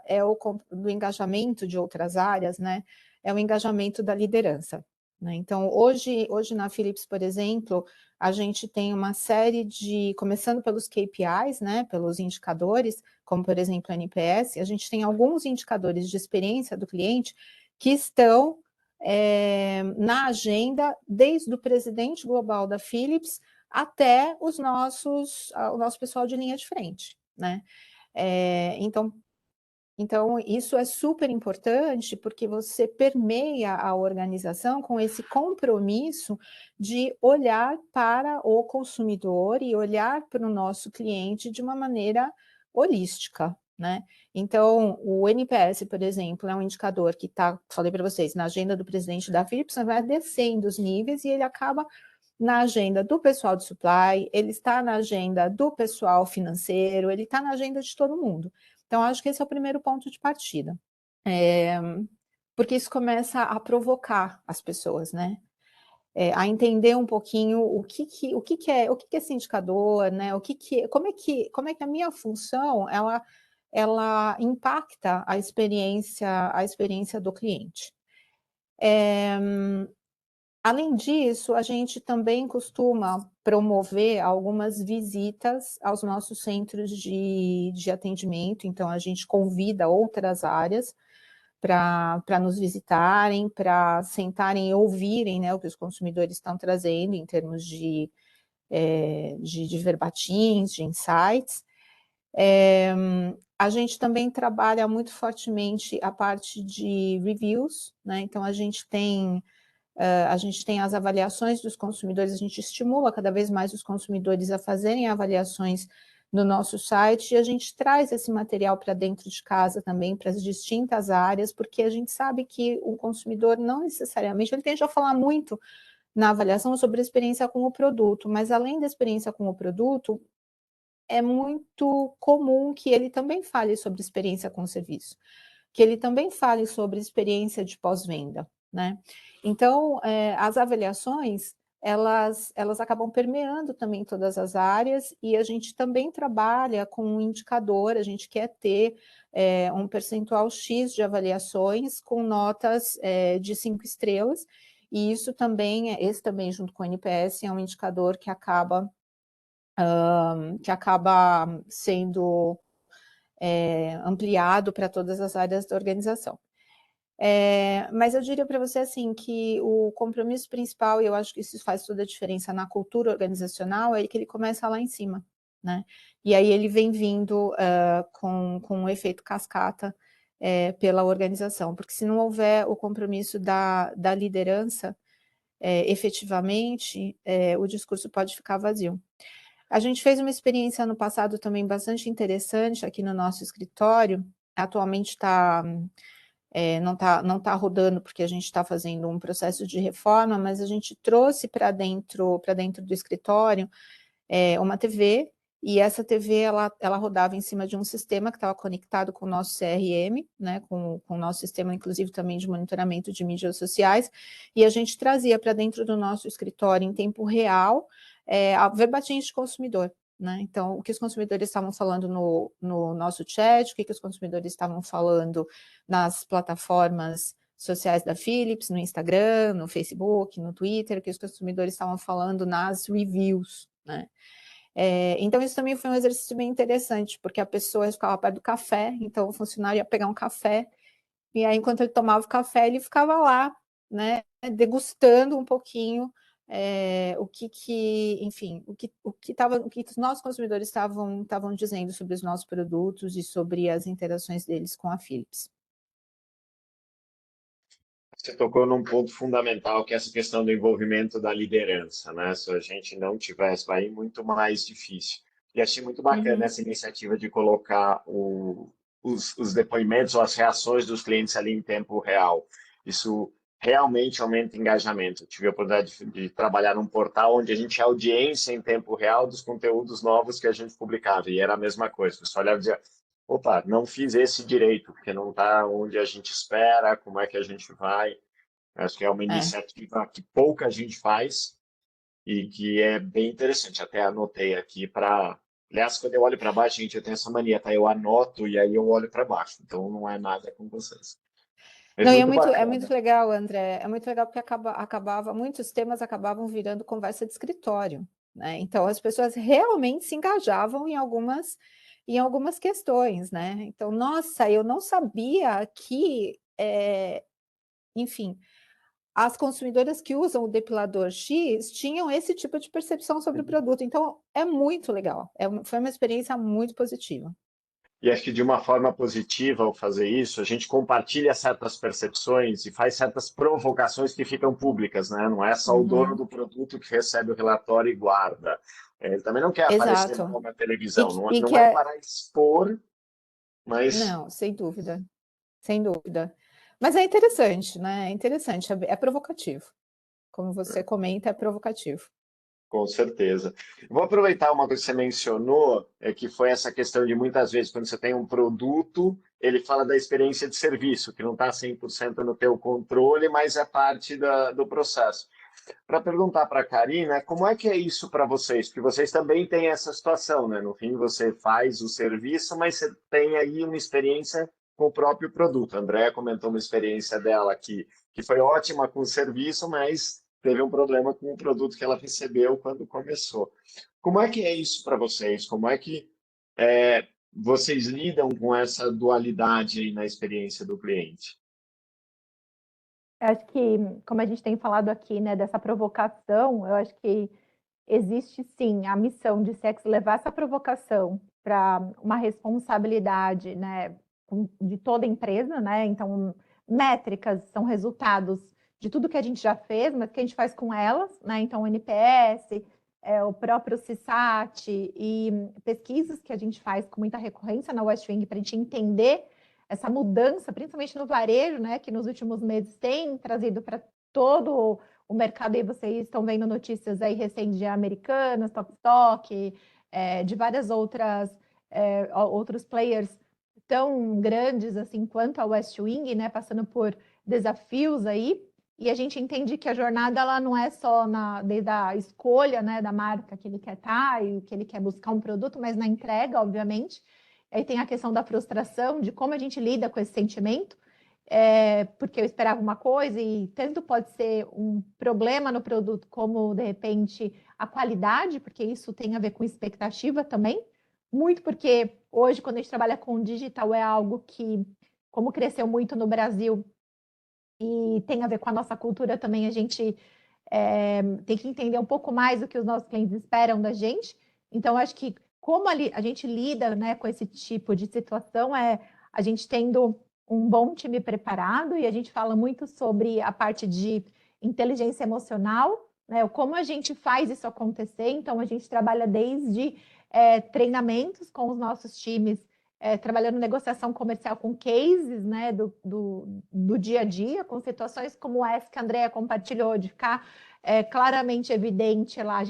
do engajamento de outras áreas, né? É o engajamento da liderança. Né? Então, hoje na Philips, por exemplo, a gente tem uma série começando pelos KPIs, né? Pelos indicadores, como por exemplo o NPS, a gente tem alguns indicadores de experiência do cliente que estão na agenda desde o presidente global da Philips até o nosso pessoal de linha de frente, né? Então, isso é super importante porque você permeia a organização com esse compromisso de olhar para o consumidor e olhar para o nosso cliente de uma maneira holística, né? Então, o NPS, por exemplo, é um indicador que está, falei para vocês, na agenda do presidente da Philips, vai descendo os níveis e ele acaba na agenda do pessoal de supply, ele está na agenda do pessoal financeiro, ele está na agenda de todo mundo. Então, acho que esse é o primeiro ponto de partida. Porque isso começa a provocar as pessoas, né? A entender um pouquinho o que é esse indicador, né? Como é que a minha função ela impacta a experiência do cliente. Além disso, a gente também costuma promover algumas visitas aos nossos centros de atendimento, então a gente convida outras áreas para nos visitarem, para sentarem e ouvirem, né, o que os consumidores estão trazendo em termos de verbatins, de insights. A gente também trabalha muito fortemente a parte de reviews, né, então a gente tem as avaliações dos consumidores, a gente estimula cada vez mais os consumidores a fazerem avaliações no nosso site e a gente traz esse material para dentro de casa também, para as distintas áreas, porque a gente sabe que o consumidor não necessariamente, ele tende a falar muito na avaliação sobre a experiência com o produto, mas além da experiência com o produto, é muito comum que ele também fale sobre experiência com o serviço, que ele também fale sobre experiência de pós-venda, né? Então, as avaliações, elas acabam permeando também todas as áreas e a gente também trabalha com um indicador, a gente quer ter um percentual X de avaliações com notas de 5 estrelas, e isso também, esse também junto com o NPS, é um indicador que acaba sendo ampliado para todas as áreas da organização. Mas eu diria para você assim que o compromisso principal, e eu acho que isso faz toda a diferença na cultura organizacional, é que ele começa lá em cima, né? e aí ele vem vindo com um efeito cascata pela organização, porque se não houver o compromisso da liderança, efetivamente, o discurso pode ficar vazio. A gente fez uma experiência ano passado também bastante interessante aqui no nosso escritório, atualmente não tá rodando porque a gente está fazendo um processo de reforma, mas a gente trouxe para dentro do escritório uma TV, e essa TV ela rodava em cima de um sistema que estava conectado com o nosso CRM, né, com o nosso sistema, inclusive, também de monitoramento de mídias sociais, e a gente trazia para dentro do nosso escritório, em tempo real, verbatins de consumidor. Né? Então, o que os consumidores estavam falando no nosso chat, o que os consumidores estavam falando nas plataformas sociais da Philips, no Instagram, no Facebook, no Twitter, o que os consumidores estavam falando nas reviews, né? Então, isso também foi um exercício bem interessante, porque a pessoa ficava perto do café, então o funcionário ia pegar um café, e aí, enquanto ele tomava o café, ele ficava lá, né, degustando um pouquinho enfim, o que os nossos consumidores estavam dizendo sobre os nossos produtos e sobre as interações deles com a Philips. Você tocou num ponto fundamental, que é essa questão do envolvimento da liderança, né? Se a gente não tivesse, vai ir muito mais difícil. E achei muito bacana essa iniciativa de colocar os depoimentos ou as reações dos clientes ali em tempo real. Isso realmente aumenta o engajamento. Eu tive a oportunidade de trabalhar num portal onde a gente tinha audiência em tempo real dos conteúdos novos que a gente publicava, e era a mesma coisa. O pessoal olhava e dizia, opa, não fiz esse direito, porque não está onde a gente espera, como é que a gente vai. Acho que é uma iniciativa que pouca gente faz e que é bem interessante. Até anotei aqui para... Aliás, quando eu olho para baixo, gente, eu tenho essa mania, tá? Eu anoto e aí eu olho para baixo. Então, não é nada com vocês. Mas Não, e muito é bacana. muito legal, André, é muito legal porque muitos temas acabavam virando conversa de escritório, né? Então, as pessoas realmente se engajavam em algumas questões, né? Então, nossa, eu não sabia que, enfim, as consumidoras que usam o depilador X tinham esse tipo de percepção sobre o produto. Então, é muito legal. Foi uma experiência muito positiva. E acho que de uma forma positiva, ao fazer isso, a gente compartilha certas percepções e faz certas provocações que ficam públicas, né? Não é só o dono do produto que recebe o relatório e guarda. Ele também não quer aparecer Exato. na televisão. Não, E que não é para expor, mas... Não, sem dúvida. Sem dúvida. Mas é interessante, né? É interessante, é provocativo. Como você comenta, é provocativo. Com certeza. Vou aproveitar uma coisa que você mencionou, que foi essa questão de muitas vezes, quando você tem um produto, ele fala da experiência de serviço, que não está 100% no teu controle, mas é parte do processo. Para perguntar para a Karina, como é que é isso para vocês? Porque vocês também têm essa situação, né? No fim, você faz o serviço, mas você tem aí uma experiência com o próprio produto. A Andrea comentou uma experiência dela que foi ótima com o serviço, mas teve um problema com o produto que ela recebeu quando começou. Como é que é isso para vocês? Como é que vocês lidam com essa dualidade aí na experiência do cliente? Eu acho que, como a gente tem falado aqui, né, dessa provocação, eu acho que existe sim a missão de Sex levar essa provocação para uma responsabilidade, né, de toda a empresa, né? Então, métricas são resultados de tudo que a gente já fez, mas que a gente faz com elas, né? Então, o NPS, o próprio CSAT e pesquisas que a gente faz com muita recorrência na Westwing para a gente entender essa mudança, principalmente no varejo, né, que nos últimos meses tem trazido para todo o mercado, e vocês estão vendo notícias aí recentes de Americanas, Tok, de várias outros players tão grandes assim quanto a Westwing, né, passando por desafios aí, e a gente entende que a jornada ela não é só desde a escolha, né, da marca que ele quer estar e que ele quer buscar um produto, mas na entrega, obviamente. Aí tem a questão da frustração, de como a gente lida com esse sentimento, porque eu esperava uma coisa e tanto pode ser um problema no produto, como, de repente, a qualidade, porque isso tem a ver com expectativa também. Muito porque hoje, quando a gente trabalha com digital, é algo que, como cresceu muito no Brasil e tem a ver com a nossa cultura também, a gente tem que entender um pouco mais o que os nossos clientes esperam da gente. Então, acho que como a gente lida, né, com esse tipo de situação é a gente tendo um bom time preparado, e a gente fala muito sobre a parte de inteligência emocional, né, como a gente faz isso acontecer. Então, a gente trabalha desde treinamentos com os nossos times, trabalhando negociação comercial com cases, né, do dia a dia, com situações como essa que a Andrea compartilhou, de ficar claramente evidente lá.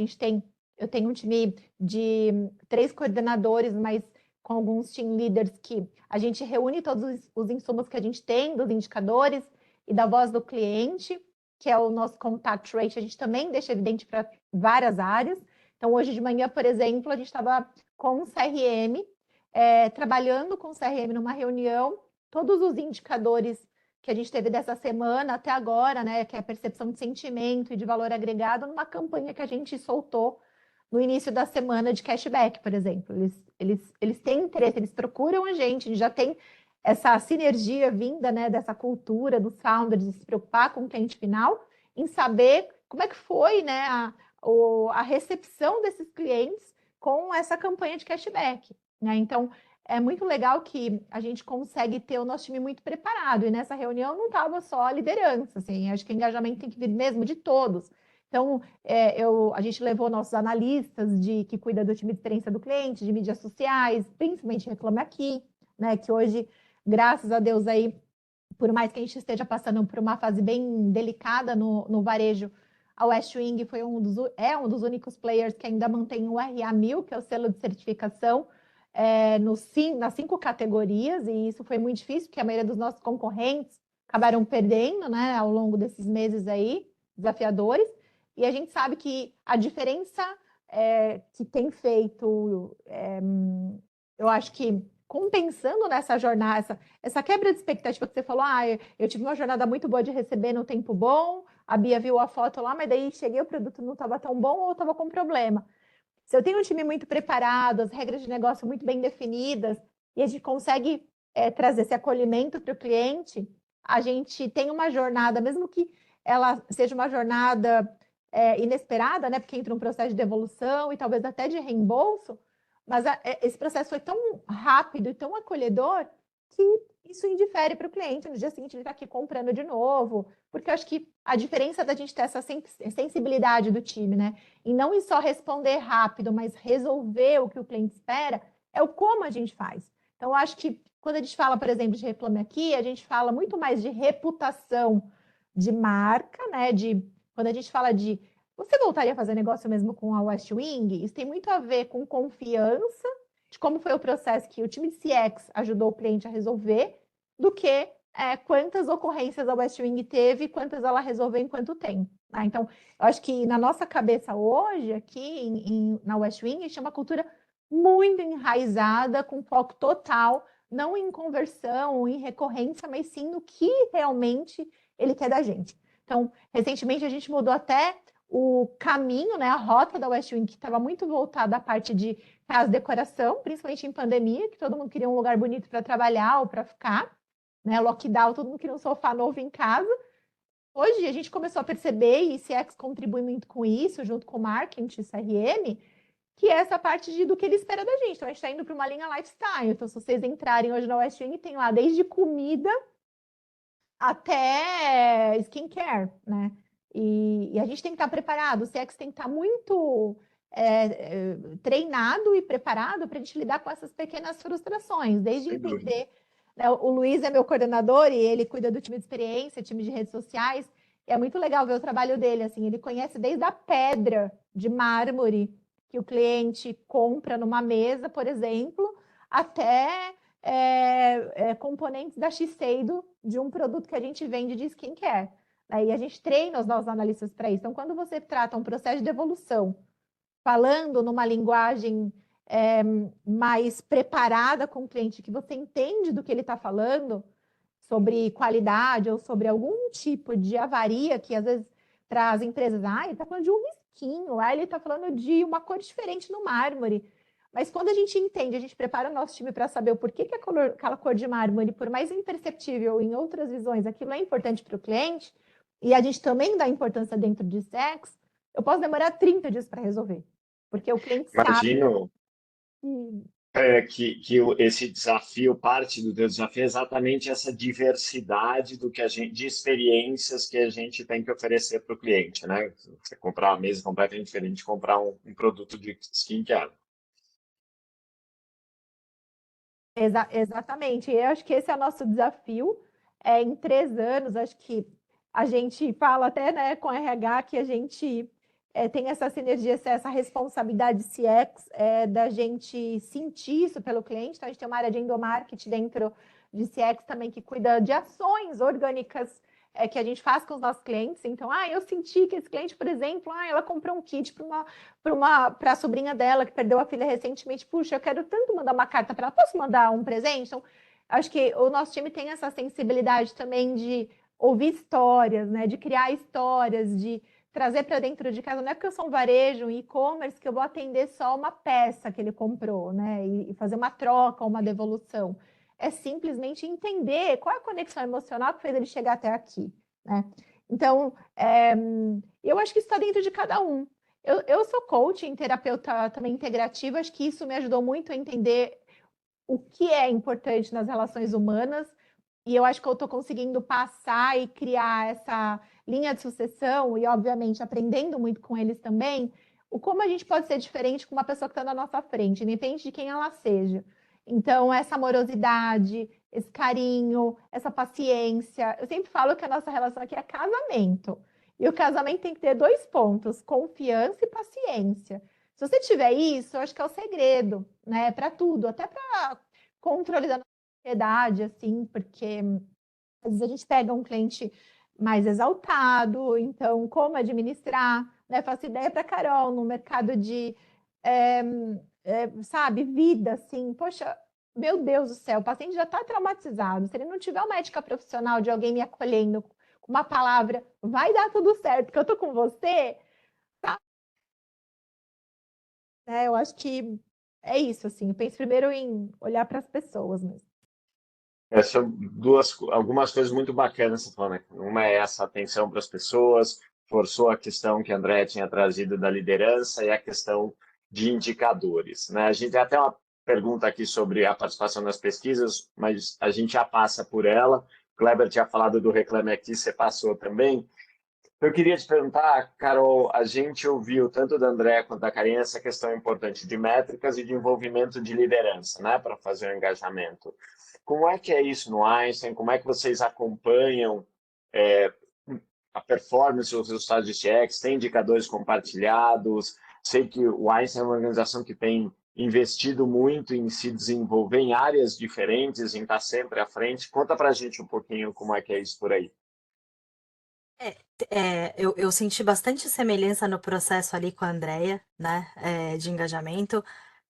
Eu tenho um time de 3 coordenadores, mas com alguns team leaders que a gente reúne todos os insumos que a gente tem, dos indicadores e da voz do cliente, que é o nosso contact rate, a gente também deixa evidente para várias áreas. Então, hoje de manhã, por exemplo, a gente estava com o CRM, trabalhando com o CRM numa reunião, todos os indicadores que a gente teve dessa semana até agora, né, que é a percepção de sentimento e de valor agregado, numa campanha que a gente soltou no início da semana de cashback, por exemplo. Eles têm interesse, eles procuram a gente já tem essa sinergia vinda, né, dessa cultura dos founders de se preocupar com o cliente final, em saber como é que foi, né, a recepção desses clientes com essa campanha de cashback, né? Então, é muito legal que a gente consegue ter o nosso time muito preparado, e nessa reunião não estava só a liderança, assim, acho que o engajamento tem que vir mesmo de todos. Então, a gente levou nossos analistas que cuida do time de experiência do cliente, de mídias sociais, principalmente Reclame Aqui, né, que hoje, graças a Deus aí, por mais que a gente esteja passando por uma fase bem delicada no varejo, a Westwing foi um dos únicos players que ainda mantém o RA1000, que é o selo de certificação, nas 5 categorias, e isso foi muito difícil, porque a maioria dos nossos concorrentes acabaram perdendo, né, ao longo desses meses aí, desafiadores, e a gente sabe que a diferença que tem feito, eu acho que compensando nessa jornada, essa quebra de expectativa que você falou, eu tive uma jornada muito boa de receber no tempo bom, a Bia viu a foto lá, mas daí cheguei, o produto não estava tão bom ou estava com problema. Se eu tenho um time muito preparado, as regras de negócio muito bem definidas, e a gente consegue trazer esse acolhimento para o cliente, a gente tem uma jornada, mesmo que ela seja uma jornada inesperada, né? Porque entra um processo de devolução e talvez até de reembolso, mas esse processo foi tão rápido e tão acolhedor que isso indifere para o cliente. No dia seguinte ele está aqui comprando de novo, porque eu acho que a diferença da gente ter essa sensibilidade do time, né? E não só responder rápido, mas resolver o que o cliente espera, é o como a gente faz. Então, eu acho que quando a gente fala, por exemplo, de Reclame Aqui, a gente fala muito mais de reputação de marca, né? Quando a gente fala de você voltaria a fazer negócio mesmo com a Westwing? Isso tem muito a ver com confiança, de como foi o processo que o time de CX ajudou o cliente a resolver, do que quantas ocorrências a Westwing teve e quantas ela resolveu em quanto tempo. Tá? Então, eu acho que na nossa cabeça hoje, aqui na Westwing, a gente tem uma cultura muito enraizada, com foco total, não em conversão, em recorrência, mas sim no que realmente ele quer da gente. Então, recentemente a gente mudou até o caminho, né, a rota da Westwing, que estava muito voltada à parte de casa decoração, principalmente em pandemia, que todo mundo queria um lugar bonito para trabalhar ou para ficar, né, lockdown, todo mundo queria um sofá novo em casa. Hoje a gente começou a perceber, e CX contribui muito com isso, junto com o marketing, CRM, que é essa parte do que ele espera da gente. Então, a gente está indo para uma linha lifestyle. Então, se vocês entrarem hoje na Westwing, tem lá desde comida até skincare, né? E a gente tem que estar preparado, o CX tem que estar muito treinado e preparado para a gente lidar com essas pequenas frustrações, desde Sem dúvida. entender, né, o Luiz é meu coordenador e ele cuida do time de experiência, time de redes sociais, e é muito legal ver o trabalho dele, assim, ele conhece desde a pedra de mármore que o cliente compra numa mesa, por exemplo, até componentes da Shiseido de um produto que a gente vende de skincare. Aí a gente treina os nossos analistas para isso. Então, quando você trata um processo de devolução, falando numa linguagem mais preparada com o cliente, que você entende do que ele está falando, sobre qualidade ou sobre algum tipo de avaria que às vezes para as empresas, ele está falando de um risquinho, ele está falando de uma cor diferente no mármore. Mas quando a gente entende, a gente prepara o nosso time para saber o porquê que aquela cor de mármore, por mais imperceptível em outras visões, aquilo é importante para o cliente, e a gente também dá importância dentro de CX, eu posso demorar 30 dias para resolver. Porque o cliente sabe. Esse desafio, parte do teu desafio é exatamente essa diversidade de experiências que a gente tem que oferecer para o cliente, né? Você comprar uma mesa completamente diferente de comprar um produto de skincare. Exatamente. Eu acho que esse é o nosso desafio. Em 3 anos, acho que a gente fala até, né, com a RH que a gente tem essa sinergia, essa responsabilidade CX, da gente sentir isso pelo cliente. Então, a gente tem uma área de endomarketing dentro de CX também que cuida de ações orgânicas que a gente faz com os nossos clientes. Então, eu senti que esse cliente, por exemplo, ela comprou um kit para a sobrinha dela que perdeu a filha recentemente. Puxa, eu quero tanto mandar uma carta para ela. Posso mandar um presente? Então, acho que o nosso time tem essa sensibilidade também de ouvir histórias, né? De criar histórias, de trazer para dentro de casa. Não é porque eu sou um varejo, um e-commerce, que eu vou atender só uma peça que ele comprou, né? E fazer uma troca, uma devolução. É simplesmente entender qual é a conexão emocional que fez ele chegar até aqui, né? Então, eu acho que isso está dentro de cada um. Eu sou coach, terapeuta também integrativa, acho que isso me ajudou muito a entender o que é importante nas relações humanas, e eu acho que eu estou conseguindo passar e criar essa linha de sucessão, e obviamente aprendendo muito com eles também, como a gente pode ser diferente com uma pessoa que está na nossa frente, independente de quem ela seja. Então, essa amorosidade, esse carinho, essa paciência. Eu sempre falo que a nossa relação aqui é casamento. E o casamento tem que ter 2 pontos: confiança e paciência. Se você tiver isso, eu acho que é o segredo, né? Para tudo, até para controle da ansiedade, assim, porque às vezes a gente pega um cliente mais exaltado, então como administrar, né? Faço ideia para Carol no mercado de, sabe, vida, assim, poxa, meu Deus do céu, o paciente já está traumatizado. Se ele não tiver uma ética profissional de alguém me acolhendo com uma palavra, vai dar tudo certo, que eu tô com você, tá? Eu acho que é isso, assim. Eu penso primeiro em olhar para as pessoas mesmo. São algumas coisas muito bacanas você falando, né? Uma é essa atenção para as pessoas, forçou a questão que a André tinha trazido da liderança e a questão de indicadores, né? A gente tem até uma pergunta aqui sobre a participação nas pesquisas, mas a gente já passa por ela. O Kleber tinha falado do Reclame Aqui, você passou também. Eu queria te perguntar, Carol, a gente ouviu tanto da André quanto da Karine essa questão importante de métricas e de envolvimento de liderança, né, para fazer o engajamento. Como é que é isso no Einstein? Como é que vocês acompanham a performance, os resultados de CX? Tem indicadores compartilhados? Sei que o Einstein é uma organização que tem investido muito em se desenvolver em áreas diferentes, em estar sempre à frente. Conta para a gente um pouquinho como é que é isso por aí. Eu senti bastante semelhança no processo ali com a Andrea, né, de engajamento.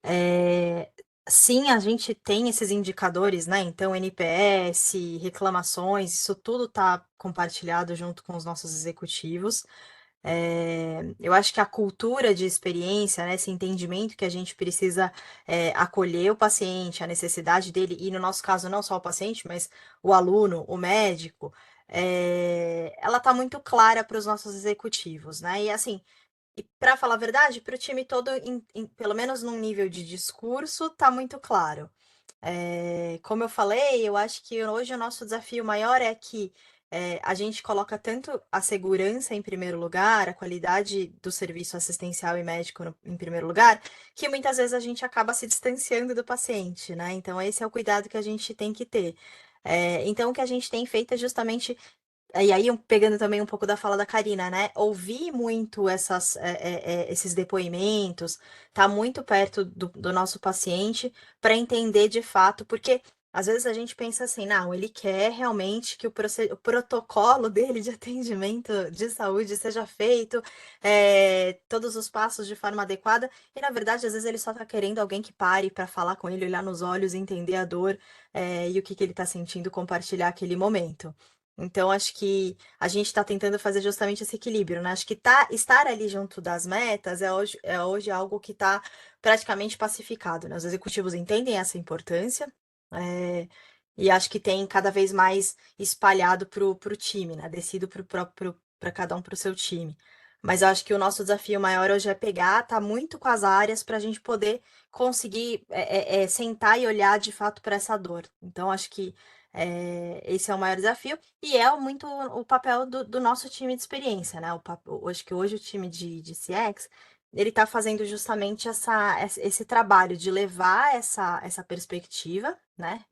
É, sim, a gente tem esses indicadores, né? Então, NPS, reclamações, isso tudo está compartilhado junto com os nossos executivos. Eu acho que a cultura de experiência, né, esse entendimento que a gente precisa acolher o paciente, a necessidade dele, e no nosso caso, não só o paciente, mas o aluno, o médico, ela está muito clara para os nossos executivos, né? E assim, para falar a verdade, para o time todo, pelo menos num nível de discurso, está muito claro. Como eu falei, eu acho que hoje o nosso desafio maior é que a gente coloca tanto a segurança em primeiro lugar, a qualidade do serviço assistencial e médico em primeiro lugar, que muitas vezes a gente acaba se distanciando do paciente, né? Então, esse é o cuidado que a gente tem que ter. Então, o que a gente tem feito é justamente. E aí, pegando também um pouco da fala da Karina, né? Ouvir muito esses depoimentos, tá muito perto do nosso paciente para entender de fato, porque às vezes a gente pensa assim, não, ele quer realmente que o protocolo dele de atendimento de saúde seja feito, todos os passos de forma adequada, e na verdade, às vezes ele só tá querendo alguém que pare para falar com ele, olhar nos olhos, entender a dor, e o que ele tá sentindo, compartilhar aquele momento. Então, acho que a gente está tentando fazer justamente esse equilíbrio, né? Acho que estar ali junto das metas é hoje algo que está praticamente pacificado, né? Os executivos entendem essa importância, e acho que tem cada vez mais espalhado para o time, né? Descido para cada um para o seu time. mas eu acho que o nosso desafio maior hoje é tá muito com as áreas para a gente poder conseguir sentar e olhar de fato para essa dor. Então, acho que esse é o maior desafio e é muito o papel do nosso time de experiência, né? Acho que hoje o time de CX, ele está fazendo justamente esse trabalho de levar essa perspectiva, né?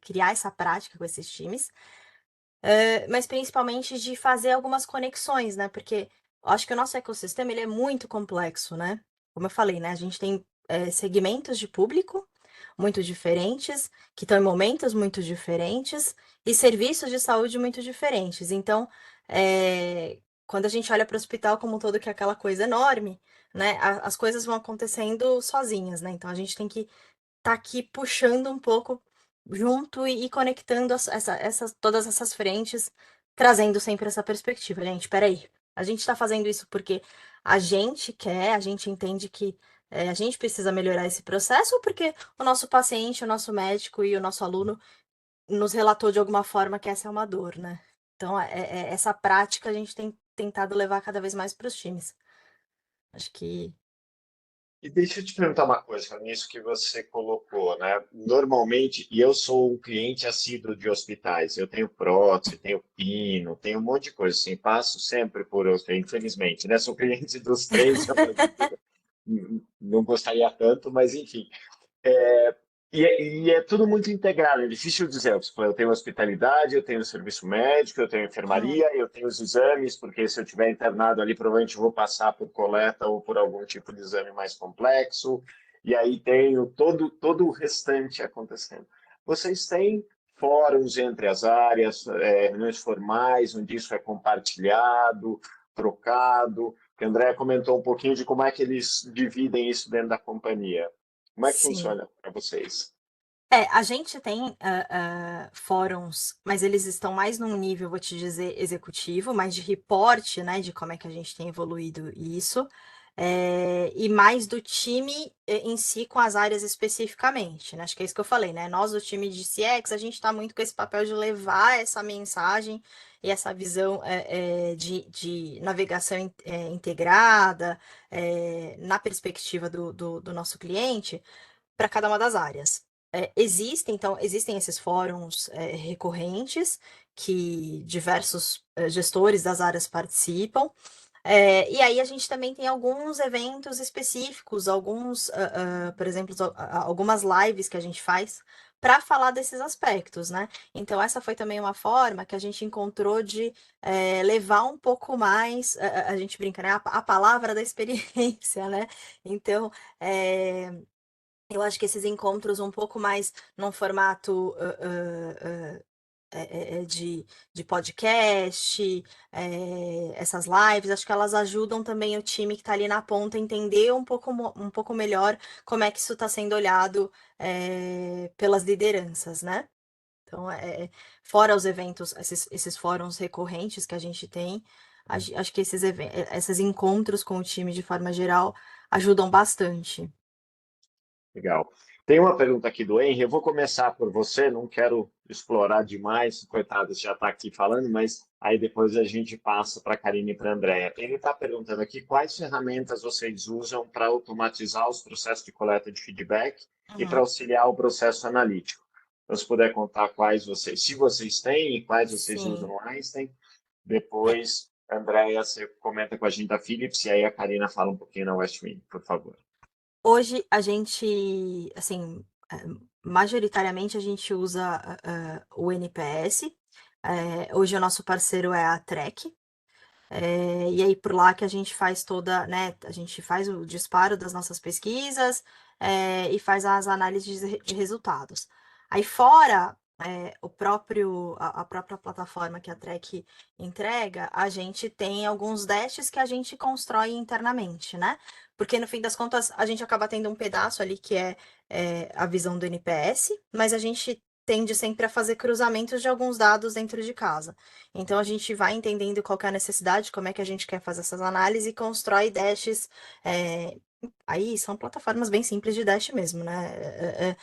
Criar essa prática com esses times, mas principalmente de fazer algumas conexões, né? Porque eu acho que o nosso ecossistema ele é muito complexo, né? Como eu falei, né? A gente tem segmentos de público muito diferentes, que estão em momentos muito diferentes, e serviços de saúde muito diferentes. Então, quando a gente olha para o hospital como um todo, que é aquela coisa enorme, né? As coisas vão acontecendo sozinhas, né? Então a gente tem que estar aqui puxando um pouco junto e conectando todas essas frentes, trazendo sempre essa perspectiva. Gente, peraí, a gente está fazendo isso porque a gente quer, a gente entende que a gente precisa melhorar esse processo, ou porque o nosso paciente, o nosso médico e o nosso aluno nos relatou de alguma forma que essa é uma dor, né? Então, essa prática a gente tem tentado levar cada vez mais para os times. Acho que E deixa eu te perguntar uma coisa, nisso que você colocou, né? Normalmente, e eu sou um cliente assíduo de hospitais, eu tenho prótese, tenho pino, tenho um monte de coisa, assim, passo sempre por, infelizmente, né? Sou cliente dos três, não gostaria tanto, mas enfim. E é tudo muito integrado, é difícil dizer. Eu tenho hospitalidade, eu tenho serviço médico, eu tenho Uhum. enfermaria, eu tenho os exames, porque se eu estiver internado ali, provavelmente vou passar por coleta ou por algum tipo de exame mais complexo. E aí tenho todo o restante acontecendo. Vocês têm fóruns entre as áreas, reuniões formais, onde isso é compartilhado, trocado? Que a Andrea comentou um pouquinho de como é que eles dividem isso dentro da companhia. Como é que Sim. funciona para vocês? A gente tem fóruns, mas eles estão mais num nível, vou te dizer, executivo, mais de reporte, né, de como é que a gente tem evoluído isso, e mais do time em si com as áreas especificamente, né? Acho que é isso que eu falei, né? Nós, do time de CX, a gente está muito com esse papel de levar essa mensagem e essa visão de navegação integrada, na perspectiva do nosso cliente para cada uma das áreas. Existem esses fóruns recorrentes que diversos gestores das áreas participam. E aí a gente também tem alguns eventos específicos, por exemplo, algumas lives que a gente faz para falar desses aspectos, né? Então, essa foi também uma forma que a gente encontrou de levar um pouco mais, a gente brinca, né? A palavra da experiência, né? Então, eu acho que esses encontros um pouco mais num formato de podcast, essas lives, acho que elas ajudam também o time que está ali na ponta a entender um pouco melhor como é que isso está sendo olhado pelas lideranças, né? Então, fora os eventos, esses fóruns recorrentes que a gente tem, acho que esses encontros com o time de forma geral ajudam bastante. Legal. Tem uma pergunta aqui do Henry. Eu vou começar por você, não quero explorar demais, coitado, você já está aqui falando, mas aí depois a gente passa para a Karine e para a Andrea. Ele está perguntando aqui quais ferramentas vocês usam para automatizar os processos de coleta de feedback e para Uhum. auxiliar o processo analítico. Então, se puder contar quais vocês, se vocês têm e quais vocês usam Sim. no Einstein, É, depois, Andrea, você comenta com a gente da Philips e aí a Karina fala um pouquinho na Westwing, por favor. Hoje a gente, assim, majoritariamente a gente usa o NPS. Hoje o nosso parceiro é a Trek. E aí por lá que a gente faz toda, né? A gente faz o disparo das nossas pesquisas, e faz as análises de resultados. Aí fora a própria plataforma que a Trek entrega, a gente tem alguns dashes que a gente constrói internamente, né? Porque no fim das contas a gente acaba tendo um pedaço ali que é a visão do NPS, mas a gente tende sempre a fazer cruzamentos de alguns dados dentro de casa. Então a gente vai entendendo qual que é a necessidade, como é que a gente quer fazer essas análises e constrói dashes. Aí são plataformas bem simples de dash mesmo, né?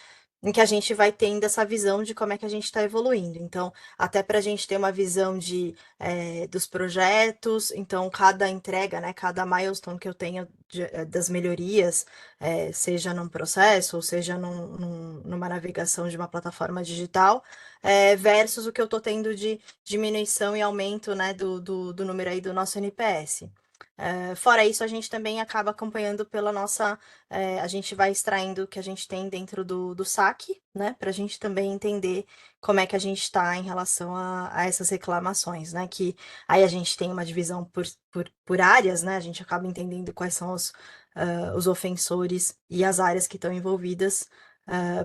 em que a gente vai tendo essa visão de como é que a gente está evoluindo. Então, até para a gente ter uma visão dos projetos, então cada entrega, né, cada milestone que eu tenho das melhorias, seja num processo, ou seja numa navegação de uma plataforma digital, versus o que eu estou tendo de diminuição e aumento, né, do número aí do nosso NPS. Fora isso, a gente também acaba acompanhando pela nossa. A gente vai extraindo o que a gente tem dentro do saque, né? Para a gente também entender como é que a gente está em relação a essas reclamações, né? Que aí a gente tem uma divisão por áreas, né? A gente acaba entendendo quais são os ofensores e as áreas que estão envolvidas,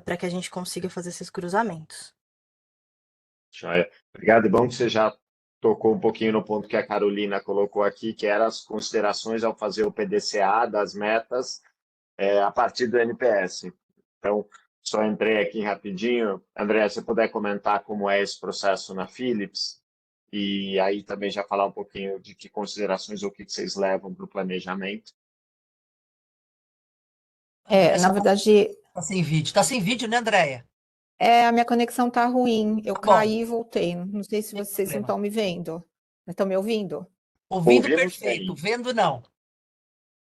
para que a gente consiga fazer esses cruzamentos. Joia. Obrigado. É bom que você já tocou um pouquinho no ponto que a Carolina colocou aqui, que eram as considerações ao fazer o PDCA das metas a partir do NPS. Então, só entrei aqui rapidinho. André, se puder comentar como é esse processo na Philips, e aí também já falar um pouquinho de que considerações ou o que vocês levam para o planejamento. Na verdade, Tá sem vídeo. Tá sem vídeo, né, Andréia? a minha conexão tá ruim. Eu Tá bom, caí e voltei. Não sei se sem vocês não problema. estão me vendo. Estão me ouvindo? Ouvindo Ouvimos perfeito, bem. vendo não.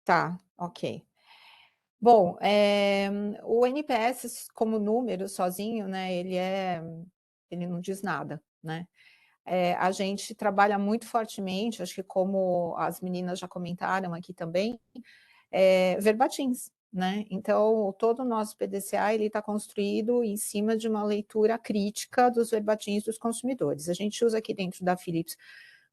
Tá, ok. Bom, o NPS como número sozinho, né, ele não diz nada, né? A gente trabalha muito fortemente, acho que como as meninas já comentaram aqui também, verbatins, né? Então, todo o nosso PDCA ele está construído em cima de uma leitura crítica dos verbatins dos consumidores. A gente usa aqui dentro da Philips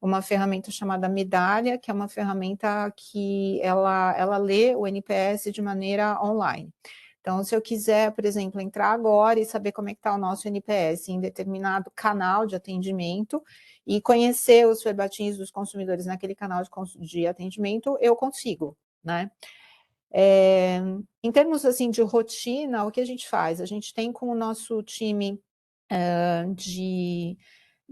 uma ferramenta chamada Medalha, que é uma ferramenta que ela lê o NPS de maneira online. Então, se eu quiser, por exemplo, entrar agora e saber como é que está o nosso NPS em determinado canal de atendimento e conhecer os verbatins dos consumidores naquele canal de atendimento, eu consigo, né? Em termos assim de rotina, o que a gente faz? A gente tem com o nosso time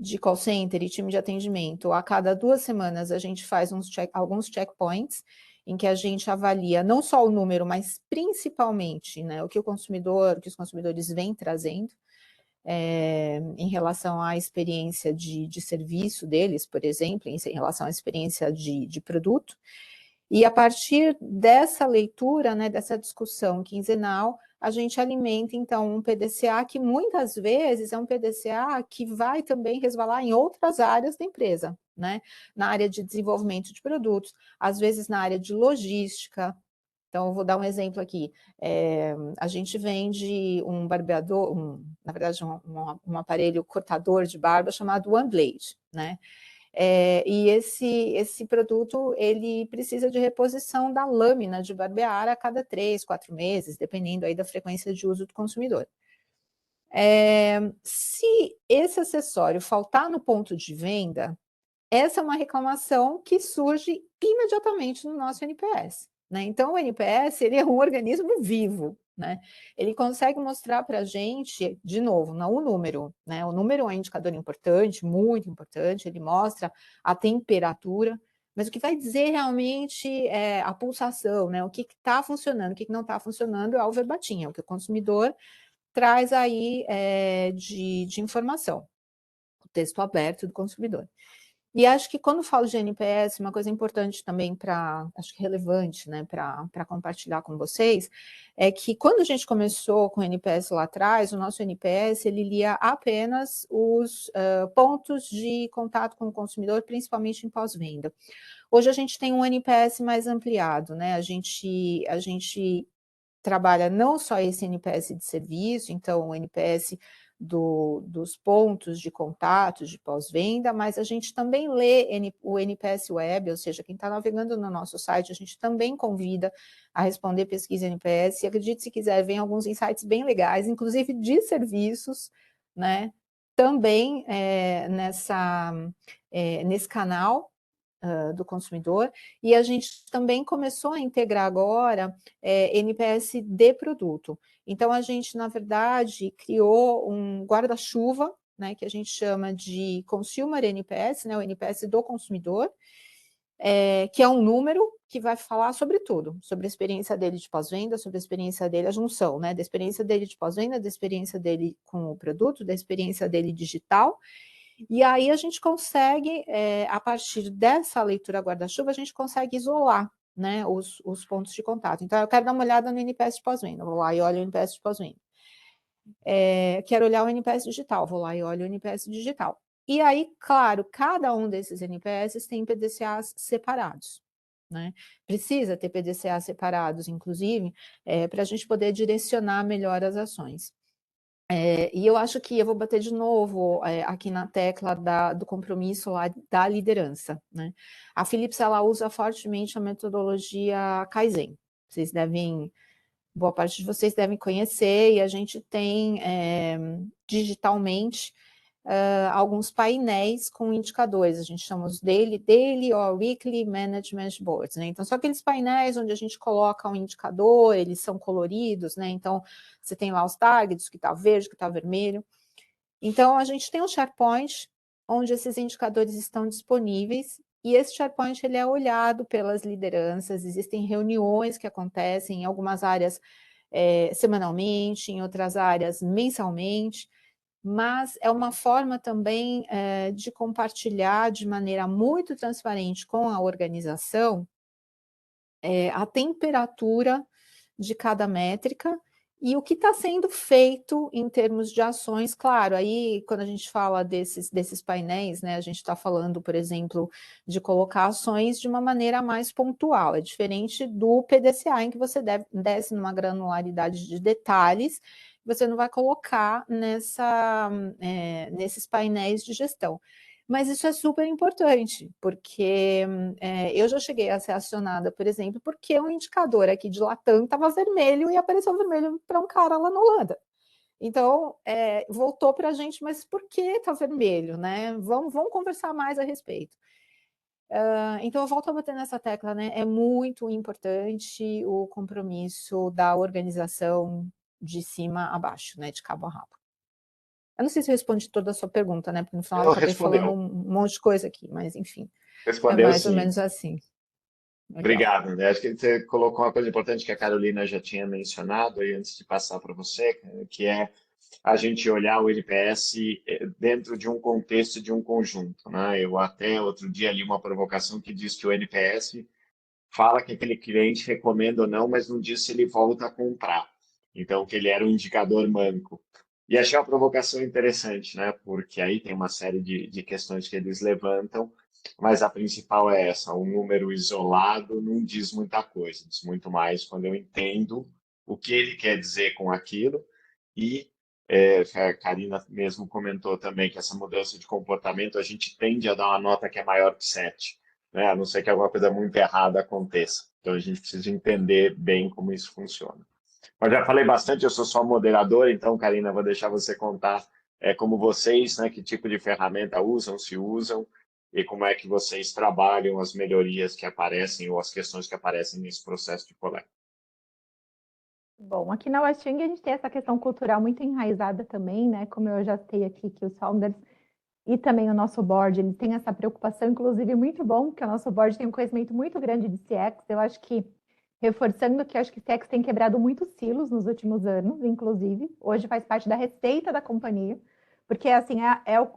de call center e time de atendimento, a cada 2 semanas a gente faz alguns checkpoints em que a gente avalia não só o número, mas principalmente, né, o que os consumidores vêm trazendo em relação à experiência de serviço deles, por exemplo, em relação à experiência de produto. E a partir dessa leitura, né, dessa discussão quinzenal, a gente alimenta, então, um PDCA que muitas vezes é um PDCA que vai também resvalar em outras áreas da empresa, né? Na área de desenvolvimento de produtos, às vezes na área de logística. Então, eu vou dar um exemplo aqui. A gente vende um barbeador, na verdade, um aparelho cortador de barba chamado OneBlade, né? E esse produto, ele precisa de reposição da lâmina de barbear a cada 3, 4 meses, dependendo aí da frequência de uso do consumidor. Se esse acessório faltar no ponto de venda, essa é uma reclamação que surge imediatamente no nosso NPS, né? Então, o NPS, ele é um organismo vivo, né? Ele consegue mostrar para a gente, de novo, não o número, né? O número é um indicador importante, muito importante, ele mostra a temperatura, mas o que vai dizer realmente é a pulsação, né? O que está funcionando, o que não está funcionando é o verbatim, é o que o consumidor traz aí de informação, o texto aberto do consumidor. E acho que quando falo de NPS, uma coisa importante também acho que relevante, né, para compartilhar com vocês, é que quando a gente começou com o NPS lá atrás, o nosso NPS, ele lia apenas os pontos de contato com o consumidor, principalmente em pós-venda. Hoje a gente tem um NPS mais ampliado, né, a gente trabalha não só esse NPS de serviço, então o NPS dos pontos de contato, de pós-venda, mas a gente também lê o NPS Web, ou seja, quem está navegando no nosso site, a gente também convida a responder pesquisa NPS, e acredite se quiser, vem alguns insights bem legais, inclusive de serviços, né, também nesse canal do consumidor, e a gente também começou a integrar agora NPS de produto. Então, a gente, na verdade, criou um guarda-chuva, né, que a gente chama de Consumer NPS, né, o NPS do consumidor, que é um número que vai falar sobre tudo, sobre a experiência dele de pós-venda, sobre a experiência dele, a junção, né, da experiência dele de pós-venda, da experiência dele com o produto, da experiência dele digital, e aí a gente consegue, a partir dessa leitura guarda-chuva, a gente consegue isolar, né, os pontos de contato. Então, eu quero dar uma olhada no NPS de pós-venda, vou lá e olho o NPS de pós-venda. Quero olhar o NPS digital, vou lá e olho o NPS digital. E aí, claro, cada um desses NPS tem PDCAs separados, né? Precisa ter PDCAs separados, inclusive, para a gente poder direcionar melhor as ações. E eu acho que eu vou bater de novo aqui na tecla do compromisso lá da liderança, né? A Philips, ela usa fortemente a metodologia Kaizen. Vocês devem, boa parte de vocês devem conhecer, e a gente tem digitalmente alguns painéis com indicadores, a gente chama os Daily or Weekly Management Boards, né? Então, são aqueles painéis onde a gente coloca um indicador, eles são coloridos, né? Então, você tem lá os targets, o que está verde, o que está vermelho. Então, a gente tem um SharePoint onde esses indicadores estão disponíveis, e esse SharePoint ele é olhado pelas lideranças, existem reuniões que acontecem em algumas áreas semanalmente, em outras áreas mensalmente, mas é uma forma também de compartilhar de maneira muito transparente com a organização a temperatura de cada métrica e o que está sendo feito em termos de ações. Claro, aí quando a gente fala desses painéis, né, a gente está falando, por exemplo, de colocar ações de uma maneira mais pontual, é diferente do PDCA, em que você desce numa granularidade de detalhes, você não vai colocar nesses painéis de gestão. Mas isso é super importante, porque eu já cheguei a ser acionada, por exemplo, porque um indicador aqui de Latam estava vermelho e apareceu vermelho para um cara lá na Holanda. Então, voltou para a gente, mas por que está vermelho, né? Vamos conversar mais a respeito. Então, eu volto a bater nessa tecla, né? É muito importante o compromisso da organização de cima a baixo, né? De cabo a rabo. Eu não sei se eu respondi toda a sua pergunta, né? Porque no final eu acabei falando um monte de coisa aqui, mas enfim, é Respondeu mais ou sim. menos assim. Legal. Obrigado, André. Acho que você colocou uma coisa importante que a Carolina já tinha mencionado aí antes de passar para você, que é a gente olhar o NPS dentro de um contexto, de um conjunto, né? Eu até outro dia li uma provocação que diz que o NPS fala que aquele cliente recomenda ou não, mas não diz se ele volta a comprar. Então, que ele era um indicador manco. E achei uma provocação interessante, né? Porque aí tem uma série de questões que eles levantam, mas a principal é essa: um número isolado não diz muita coisa, diz muito mais quando eu entendo o que ele quer dizer com aquilo. E a Karina mesmo comentou também que essa mudança de comportamento a gente tende a dar uma nota que é maior que 7, né? A não ser que alguma coisa muito errada aconteça. Então a gente precisa entender bem como isso funciona. Mas já falei bastante, eu sou só moderador, então, Karina, vou deixar você contar como vocês, né, que tipo de ferramenta usam, se usam, e como é que vocês trabalham as melhorias que aparecem ou as questões que aparecem nesse processo de coleta. Bom, aqui na Westwing a gente tem essa questão cultural muito enraizada também, né? Como eu já citei aqui, que os founders e também o nosso board, ele tem essa preocupação, inclusive, muito bom, porque o nosso board tem um conhecimento muito grande de CX. Eu acho que, reforçando que eu acho que CX tem quebrado muitos silos nos últimos anos, inclusive. Hoje faz parte da receita da companhia, porque, assim,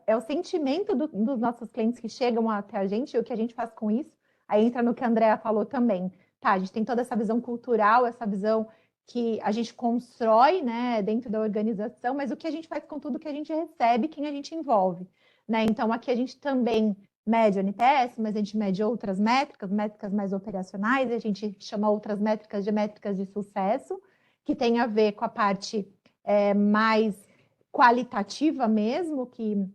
é o sentimento dos nossos clientes que chegam até a gente e o que a gente faz com isso. Aí entra no que a Andrea falou também. Tá, a gente tem toda essa visão cultural, essa visão que a gente constrói, né, dentro da organização, mas o que a gente faz com tudo que a gente recebe, quem a gente envolve, né? Então, aqui a gente também mede o NPS, mas a gente mede outras métricas mais operacionais, e a gente chama outras métricas de sucesso, que tem a ver com a parte mais qualitativa mesmo, que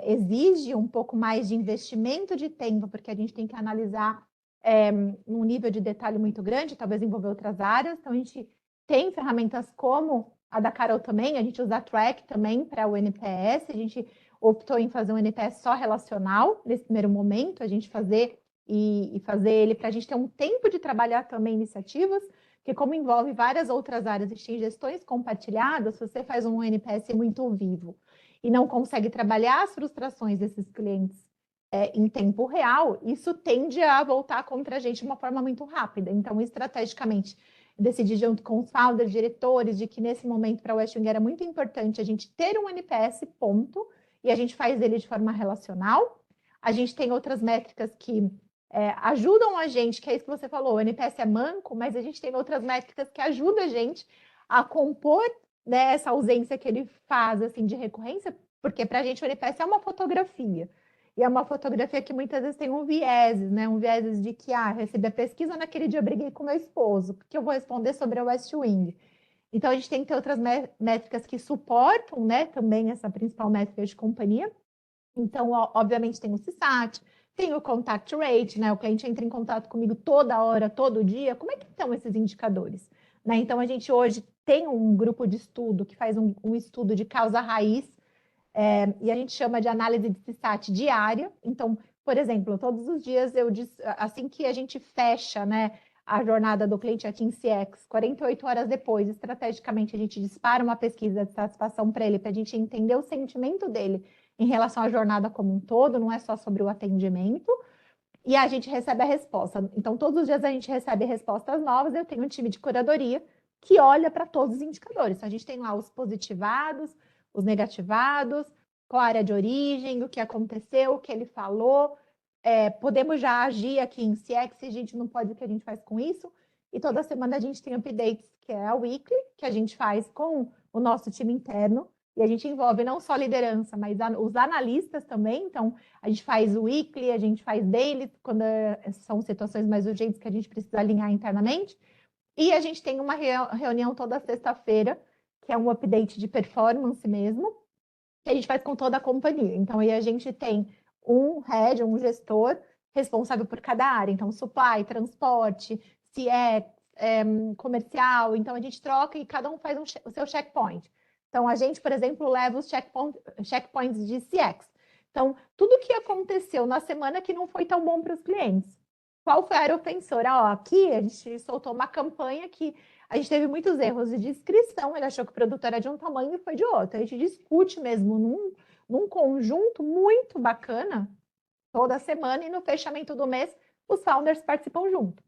exige um pouco mais de investimento de tempo, porque a gente tem que analisar um nível de detalhe muito grande, talvez envolver outras áreas. Então, a gente tem ferramentas como a da Carol também, a gente usa a Track também para o NPS, a gente optou em fazer um NPS só relacional, nesse primeiro momento, a gente fazer ele para a gente ter um tempo de trabalhar também iniciativas, porque como envolve várias outras áreas e tem gestões compartilhadas, se você faz um NPS muito vivo e não consegue trabalhar as frustrações desses clientes em tempo real, isso tende a voltar contra a gente de uma forma muito rápida. Então, estrategicamente, decidi junto com os founders, diretores, de que nesse momento para o West Wing era muito importante a gente ter um NPS, ponto, e a gente faz ele de forma relacional. A gente tem outras métricas que ajudam a gente, que é isso que você falou, o NPS é manco, mas a gente tem outras métricas que ajudam a gente a compor, né, essa ausência que ele faz assim, de recorrência, porque para a gente o NPS é uma fotografia. E é uma fotografia que muitas vezes tem um viés, né? Um viés de que, recebi a pesquisa, naquele dia eu briguei com meu esposo, porque eu vou responder sobre a West Wing. Então, a gente tem que ter outras métricas que suportam, né, também essa principal métrica de companhia. Então, obviamente, tem o CSAT, tem o contact rate, né? O cliente entra em contato comigo toda hora, todo dia. Como é que estão esses indicadores? Né? Então, a gente hoje tem um grupo de estudo que faz um estudo de causa raiz, e a gente chama de análise de CSAT diária. Então, por exemplo, todos os dias assim que a gente fecha, né, a jornada do cliente aqui em CX, 48 horas depois, estrategicamente, a gente dispara uma pesquisa de satisfação para ele, para a gente entender o sentimento dele em relação à jornada como um todo, não é só sobre o atendimento, e a gente recebe a resposta. Então, todos os dias a gente recebe respostas novas, eu tenho um time de curadoria que olha para todos os indicadores. Então, a gente tem lá os positivados, os negativados, qual a área de origem, o que aconteceu, o que ele falou. Podemos já agir aqui em CX, a gente não pode, o que a gente faz com isso. E toda semana a gente tem updates, que é a weekly, que a gente faz com o nosso time interno. E a gente envolve não só a liderança, mas os analistas também. Então, a gente faz o weekly, a gente faz daily, quando são situações mais urgentes que a gente precisa alinhar internamente. E a gente tem uma reunião toda sexta-feira, que é um update de performance mesmo, que a gente faz com toda a companhia. Então, aí a gente tem um head, um gestor responsável por cada área. Então, supply, transporte, CX, comercial. Então, a gente troca e cada um faz o seu checkpoint. Então, a gente, por exemplo, leva os checkpoints de CX. Então, tudo que aconteceu na semana que não foi tão bom para os clientes. Qual foi a área ofensora? Aqui a gente soltou uma campanha que a gente teve muitos erros de descrição, ele achou que o produto era de um tamanho e foi de outro. A gente discute mesmo num conjunto muito bacana toda semana e no fechamento do mês os founders participam junto.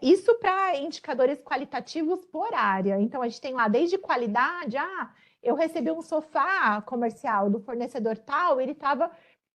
Isso para indicadores qualitativos por área. Então, a gente tem lá desde qualidade, eu recebi um sofá comercial do fornecedor tal, ele estava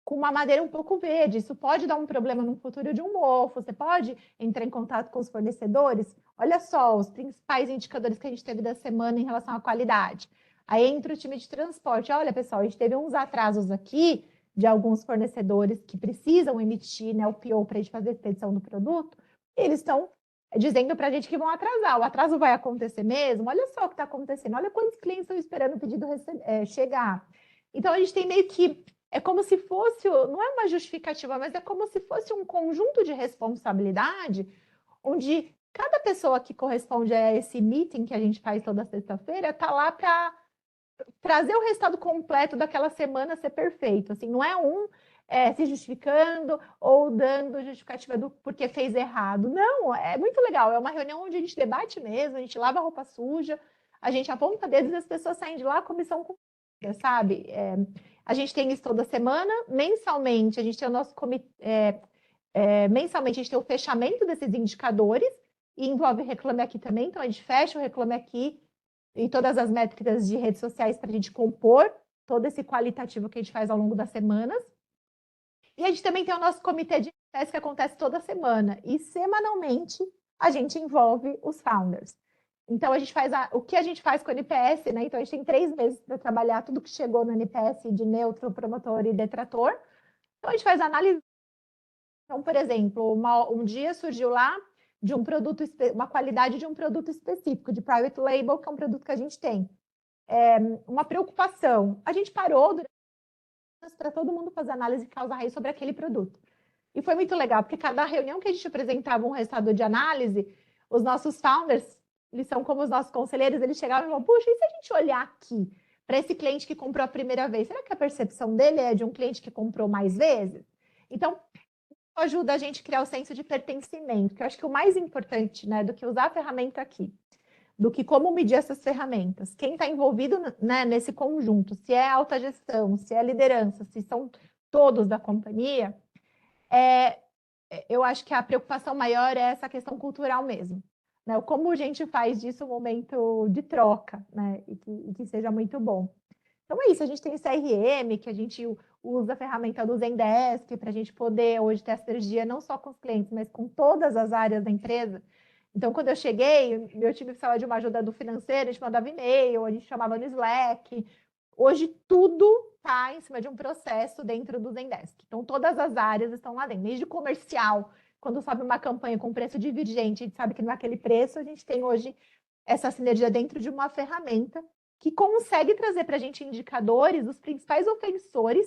com uma madeira um pouco verde, isso pode dar um problema no futuro de um mofo, você pode entrar em contato com os fornecedores. Olha só, os principais indicadores que a gente teve da semana em relação à qualidade. Aí entra o time de transporte, olha pessoal, a gente teve uns atrasos aqui de alguns fornecedores que precisam emitir, né, o PO para a gente fazer a expedição do produto, e eles estão dizendo para a gente que vão atrasar. O atraso vai acontecer mesmo? Olha só o que está acontecendo, olha quantos clientes estão esperando o pedido chegar. Então, a gente tem meio que é como se fosse, não é uma justificativa, mas é como se fosse um conjunto de responsabilidade, onde cada pessoa que corresponde a esse meeting que a gente faz toda sexta-feira está lá para trazer o resultado completo daquela semana ser perfeito. Assim, não é se justificando ou dando justificativa do porque fez errado. Não, é muito legal. É uma reunião onde a gente debate mesmo, a gente lava a roupa suja, a gente aponta dedos e as pessoas saem de lá com missão cumprida, sabe? A gente tem isso toda semana, mensalmente, a gente tem o nosso comitê, mensalmente a gente tem o fechamento desses indicadores, e envolve Reclame Aqui também, então a gente fecha o Reclame Aqui e todas as métricas de redes sociais para a gente compor todo esse qualitativo que a gente faz ao longo das semanas. E a gente também tem o nosso comitê de NPS que acontece toda semana, e semanalmente a gente envolve os founders. Então, a gente faz o que a gente faz com o NPS, né? Então, a gente tem 3 meses para trabalhar tudo que chegou no NPS de neutro, promotor e detrator. Então, a gente faz análise. Então, por exemplo, um dia surgiu lá de um produto, uma qualidade de um produto específico, de private label, que é um produto que a gente tem. Uma preocupação. A gente parou durante para todo mundo fazer análise de causa raiz sobre aquele produto. E foi muito legal, porque cada reunião que a gente apresentava um resultado de análise, os nossos founders, eles são como os nossos conselheiros, eles chegavam e falavam, puxa, e se a gente olhar aqui para esse cliente que comprou a primeira vez, será que a percepção dele é de um cliente que comprou mais vezes? Então, ajuda a gente a criar o senso de pertencimento, que eu acho que o mais importante, né, do que usar a ferramenta aqui, do que como medir essas ferramentas. Quem está envolvido, né, nesse conjunto, se é alta gestão, se é liderança, se são todos da companhia, eu acho que a preocupação maior é essa questão cultural mesmo, né? Como a gente faz disso um momento de troca, né? E que seja muito bom. Então é isso, a gente tem o CRM, que a gente usa a ferramenta do Zendesk para a gente poder hoje ter essa energia não só com os clientes, mas com todas as áreas da empresa. Então, quando eu cheguei, meu time precisava de uma ajuda do financeiro, a gente mandava e-mail, a gente chamava no Slack. Hoje tudo está em cima de um processo dentro do Zendesk. Então, todas as áreas estão lá dentro, desde comercial, quando sobe uma campanha com preço divergente, a gente sabe que naquele preço a gente tem hoje essa sinergia dentro de uma ferramenta que consegue trazer para a gente indicadores dos principais ofensores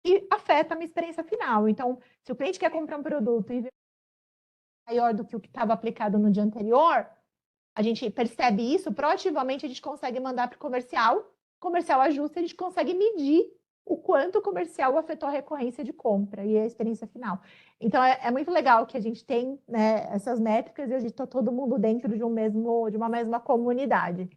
que afetam a minha experiência final. Então, se o cliente quer comprar um produto e vê maior do que o que estava aplicado no dia anterior, a gente percebe isso, proativamente a gente consegue mandar para o comercial ajusta, a gente consegue medir o quanto o comercial afetou a recorrência de compra e a experiência final. Então, é muito legal que a gente tem, né, essas métricas e a gente está todo mundo dentro de uma mesma comunidade.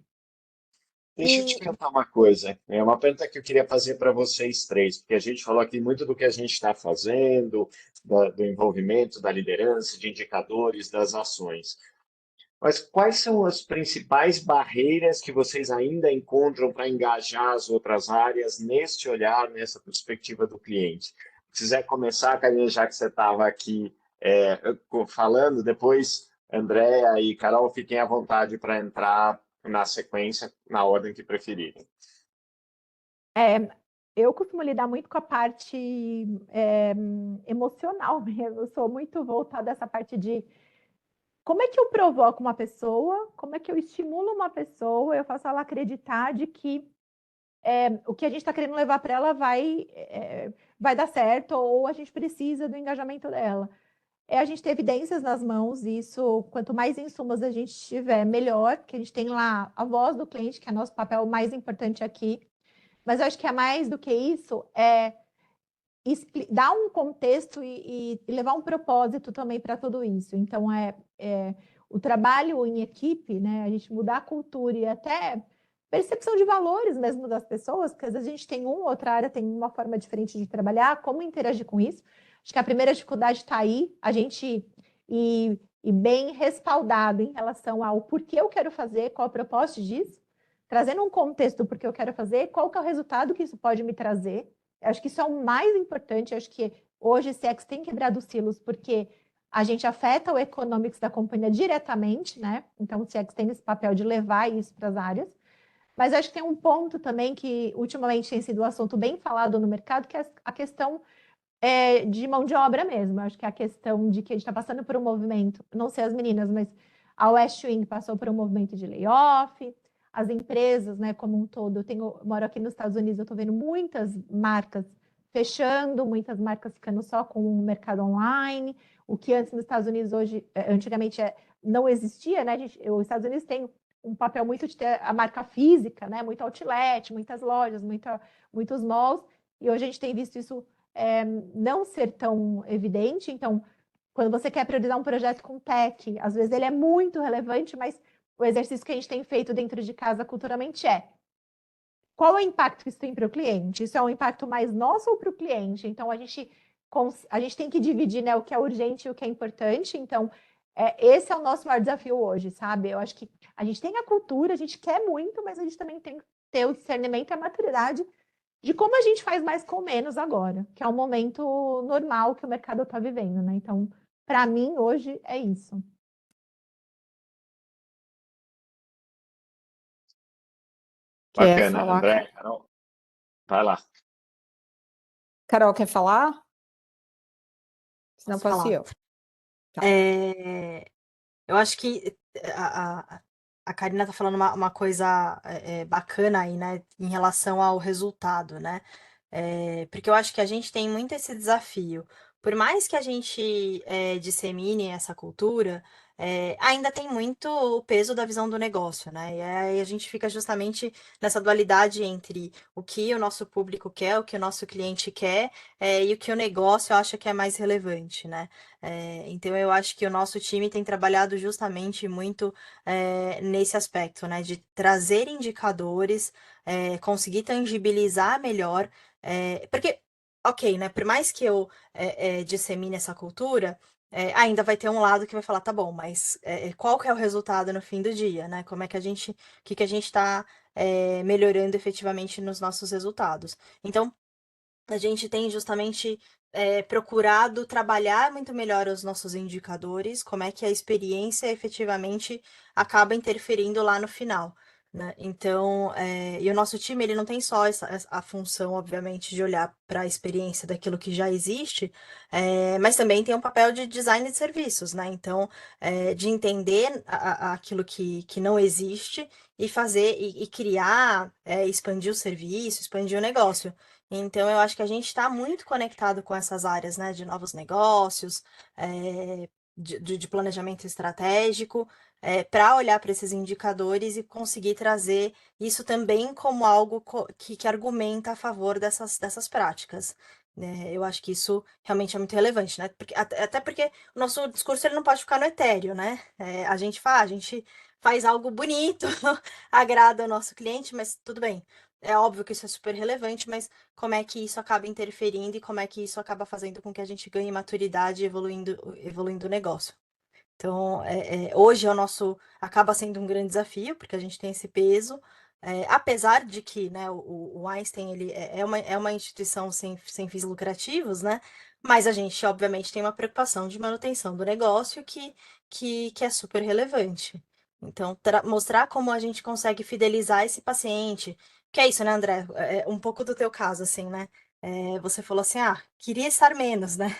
Deixa eu te perguntar uma coisa. É uma pergunta que eu queria fazer para vocês três, porque a gente falou aqui muito do que a gente está fazendo, do envolvimento, da liderança, de indicadores, das ações. Mas quais são as principais barreiras que vocês ainda encontram para engajar as outras áreas neste olhar, nessa perspectiva do cliente? Se quiser começar, Karina, já que você estava aqui falando, depois Andréa e Carol, fiquem à vontade para entrar na sequência, na ordem que preferirem. Eu costumo lidar muito com a parte emocional mesmo. Eu sou muito voltada a essa parte de como é que eu provoco uma pessoa, como é que eu estimulo uma pessoa, eu faço ela acreditar de que o que a gente está querendo levar para ela vai dar certo, ou a gente precisa do engajamento dela. A gente ter evidências nas mãos, isso, quanto mais insumos a gente tiver, melhor, que a gente tem lá a voz do cliente, que é nosso papel mais importante aqui. Mas eu acho que é mais do que isso, dar um contexto e levar um propósito também para tudo isso. Então, o trabalho em equipe, né? A gente mudar a cultura e até percepção de valores mesmo das pessoas, porque às vezes a gente tem outra área tem uma forma diferente de trabalhar, como interagir com isso. Acho que a primeira dificuldade está aí, a gente ir bem respaldado em relação ao porquê eu quero fazer, qual o propósito disso, trazendo um contexto do porquê eu quero fazer, qual que é o resultado que isso pode me trazer. Eu acho que isso é o mais importante. Eu acho que hoje o CX tem quebrado os silos, porque a gente afeta o economics da companhia diretamente, né? Então o CX tem esse papel de levar isso para as áreas. Mas eu acho que tem um ponto também que ultimamente tem sido um assunto bem falado no mercado, que é a questão de mão de obra mesmo. Eu acho que é a questão de que a gente está passando por um movimento, não sei as meninas, mas a West Wing passou por um movimento de layoff, as empresas, né, como um todo. Eu moro aqui nos Estados Unidos, eu estou vendo muitas marcas fechando, muitas marcas ficando só com o mercado online, o que antes nos Estados Unidos hoje, antigamente não existia, né? Os Estados Unidos têm um papel muito de ter a marca física, né? Muito outlet, muitas lojas, muitos malls, e hoje a gente tem visto isso não ser tão evidente. Então, quando você quer priorizar um projeto com tech, às vezes ele é muito relevante, mas o exercício que a gente tem feito dentro de casa culturalmente qual é o impacto que isso tem para o cliente? Isso é um impacto mais nosso ou para o cliente? Então, a gente tem que dividir, né, o que é urgente e o que é importante. Então, esse é o nosso maior desafio hoje, sabe? Eu acho que a gente tem a cultura, a gente quer muito, mas a gente também tem que ter o discernimento e a maturidade de como a gente faz mais com menos agora, que é um momento normal que o mercado está vivendo, né? Então, para mim, hoje é isso. Quer Bacana, falar? André, Carol, vai lá. Carol, quer falar? Senão Posso posso falar? eu. Tá. Eu acho que a Karina tá falando uma coisa bacana aí, né, em relação ao resultado, né? Porque eu acho que a gente tem muito esse desafio. Por mais que a gente dissemine essa cultura, ainda tem muito o peso da visão do negócio, né? E aí a gente fica justamente nessa dualidade entre o que o nosso público quer, o que o nosso cliente quer, e o que o negócio acha que é mais relevante, né? Então eu acho que o nosso time tem trabalhado justamente muito nesse aspecto, né? De trazer indicadores, conseguir tangibilizar melhor, porque ok, né? Por mais que eu dissemine essa cultura, ainda vai ter um lado que vai falar, tá bom, mas qual que é o resultado no fim do dia, né? Como é que o que a gente está melhorando efetivamente nos nossos resultados? Então, a gente tem justamente procurado trabalhar muito melhor os nossos indicadores, como é que a experiência efetivamente acaba interferindo lá no final, né? Então, e o nosso time ele não tem só a função, obviamente, de olhar para a experiência daquilo que já existe, mas também tem um papel de design de serviços, né? Então, de entender aquilo que não existe e fazer e criar, expandir o serviço, expandir o negócio. Então, eu acho que a gente está muito conectado com essas áreas, né, de novos negócios, de planejamento estratégico, para olhar para esses indicadores e conseguir trazer isso também como algo que argumenta a favor dessas práticas. Né? Eu acho que isso realmente é muito relevante, né? Até porque o nosso discurso ele não pode ficar no etéreo, né? A gente faz algo bonito, agrada ao nosso cliente, mas tudo bem. É óbvio que isso é super relevante, mas como é que isso acaba interferindo e como é que isso acaba fazendo com que a gente ganhe maturidade e evoluindo o negócio. Então, hoje acaba sendo um grande desafio, porque a gente tem esse peso, apesar de que, né, o Einstein ele é uma instituição sem fins lucrativos, né? Mas a gente, obviamente, tem uma preocupação de manutenção do negócio que é super relevante. Então, mostrar como a gente consegue fidelizar esse paciente, que é isso, né, André? Um pouco do teu caso, assim, né? Você falou assim, queria estar menos, né?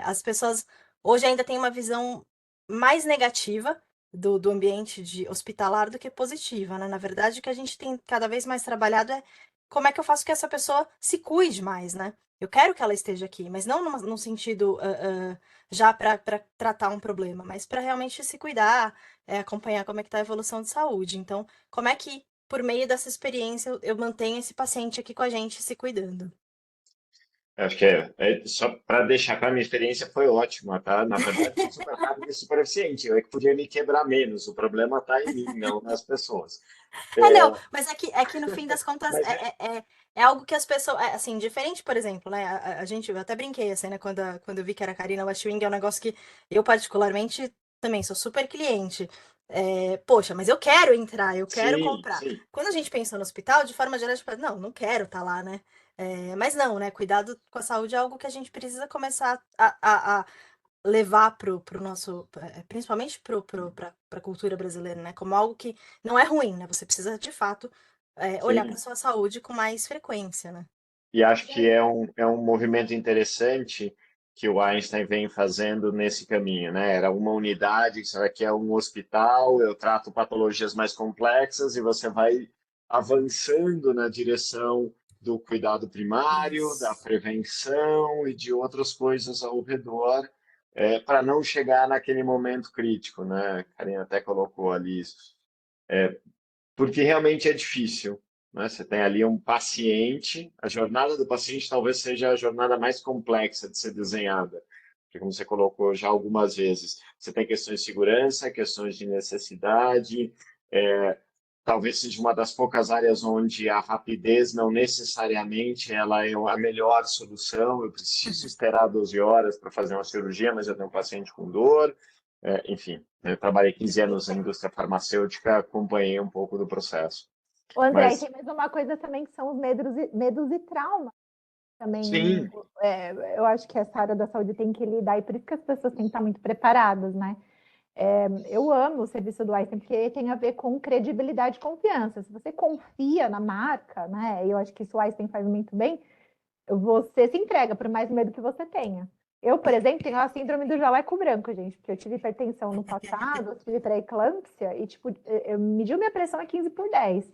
As pessoas hoje ainda têm uma visão mais negativa do ambiente de hospitalar do que positiva, né? Na verdade, o que a gente tem cada vez mais trabalhado é como é que eu faço que essa pessoa se cuide mais, né? Eu quero que ela esteja aqui, mas não num sentido já para tratar um problema, mas para realmente se cuidar, acompanhar como é que está a evolução de saúde. Então, como é que, por meio dessa experiência, eu mantenho esse paciente aqui com a gente se cuidando? Acho que só para deixar para minha experiência foi ótima, tá? Na verdade, foi super rápido e super eficiente. Eu é que podia me quebrar menos. O problema está em mim, não nas pessoas. Não, É, mas é que no fim das contas mas é algo que as pessoas. Assim, diferente, por exemplo, né? A gente, eu até brinquei assim, né? Quando eu vi que era Karina Westwing, é um negócio que eu, particularmente, também sou super cliente. Poxa, mas eu quero entrar, eu quero sim, comprar. sim. Quando a gente pensa no hospital, de forma geral, a gente fala, não quero estar lá, né? Mas não, né? Cuidado com a saúde é algo que a gente precisa começar a levar pro nosso, principalmente para a cultura brasileira, né? Como algo que não é ruim, né? Você precisa, de fato, olhar para Sim. sua saúde com mais frequência, né? E acho que é um movimento interessante que o Einstein vem fazendo nesse caminho, né? Era uma unidade, isso aqui é um hospital, eu trato patologias mais complexas e você vai avançando na direção do cuidado primário, da Isso. prevenção e de outras coisas ao redor, para não chegar naquele momento crítico, né? A Karina até colocou ali isso. Porque realmente é difícil, né? Você tem ali um paciente, a jornada do paciente talvez seja a jornada mais complexa de ser desenhada, porque como você colocou já algumas vezes, você tem questões de segurança, questões de necessidade, talvez seja uma das poucas áreas onde a rapidez não necessariamente ela é a melhor solução. Eu preciso esperar 12 horas para fazer uma cirurgia, mas eu tenho um paciente com dor. Enfim, eu trabalhei 15 anos na indústria farmacêutica, acompanhei um pouco do processo. Ô, André, e Mas, tem mais uma coisa também que são os medos e traumas também. sim, Eu acho que essa área da saúde tem que lidar, e por isso que as pessoas têm que estar muito preparadas, né? Eu amo o serviço do Einstein, porque tem a ver com credibilidade e confiança. Se você confia na marca, né? E eu acho que isso o Einstein faz muito bem, você se entrega, por mais medo que você tenha. Eu, por exemplo, tenho a síndrome do jaleco branco, gente, porque eu tive hipertensão no passado, eu tive pré-eclâmpsia e, tipo, eu mediu minha pressão a 15/10.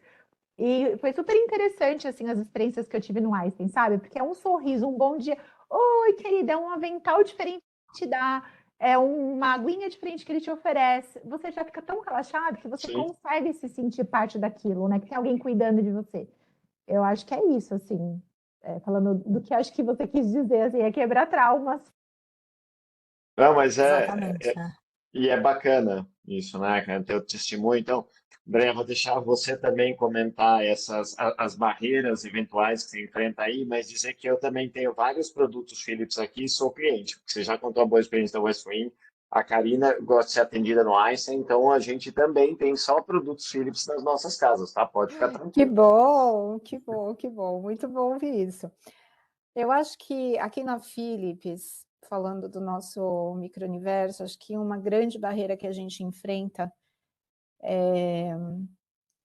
E foi super interessante, assim, as experiências que eu tive no Einstein, sabe? Porque é um sorriso, um bom dia. Oi, querida, é um avental diferente que te dá, é uma aguinha diferente que ele te oferece. Você já fica tão relaxado que você sim. consegue se sentir parte daquilo, né? Que tem alguém cuidando de você. Eu acho que é isso, assim. Falando do que acho que você quis dizer, assim, é quebrar traumas. Não, mas Exatamente. E é bacana isso, né, cara, ter o testemunho. Então, André, vou deixar você também comentar as barreiras eventuais que você enfrenta aí, mas dizer que eu também tenho vários produtos Philips aqui e sou cliente, porque você já contou a boa experiência da Westwing. A Karina gosta de ser atendida no Einstein, então a gente também tem só produtos Philips nas nossas casas, tá? Pode ficar Que tranquilo. bom, que bom, que bom. Muito bom ouvir isso. Eu acho que aqui na Philips, falando do nosso micro-universo, acho que uma grande barreira que a gente enfrenta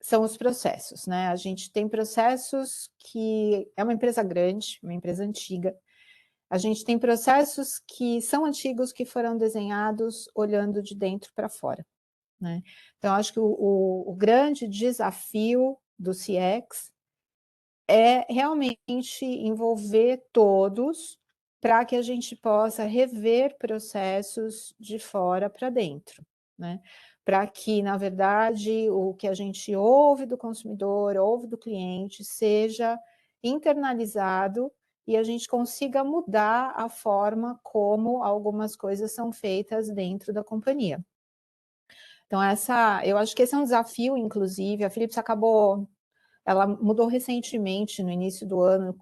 são os processos, né? A gente tem processos que é uma empresa grande, uma empresa antiga. A gente tem processos que são antigos, que foram desenhados olhando de dentro para fora, né? Então, acho que o grande desafio do CX é realmente envolver todos para que a gente possa rever processos de fora para dentro, né? Para que, na verdade, o que a gente ouve do consumidor, ouve do cliente, seja internalizado e a gente consiga mudar a forma como algumas coisas são feitas dentro da companhia. Então, eu acho que esse é um desafio, inclusive, a Philips ela mudou recentemente, no início do ano,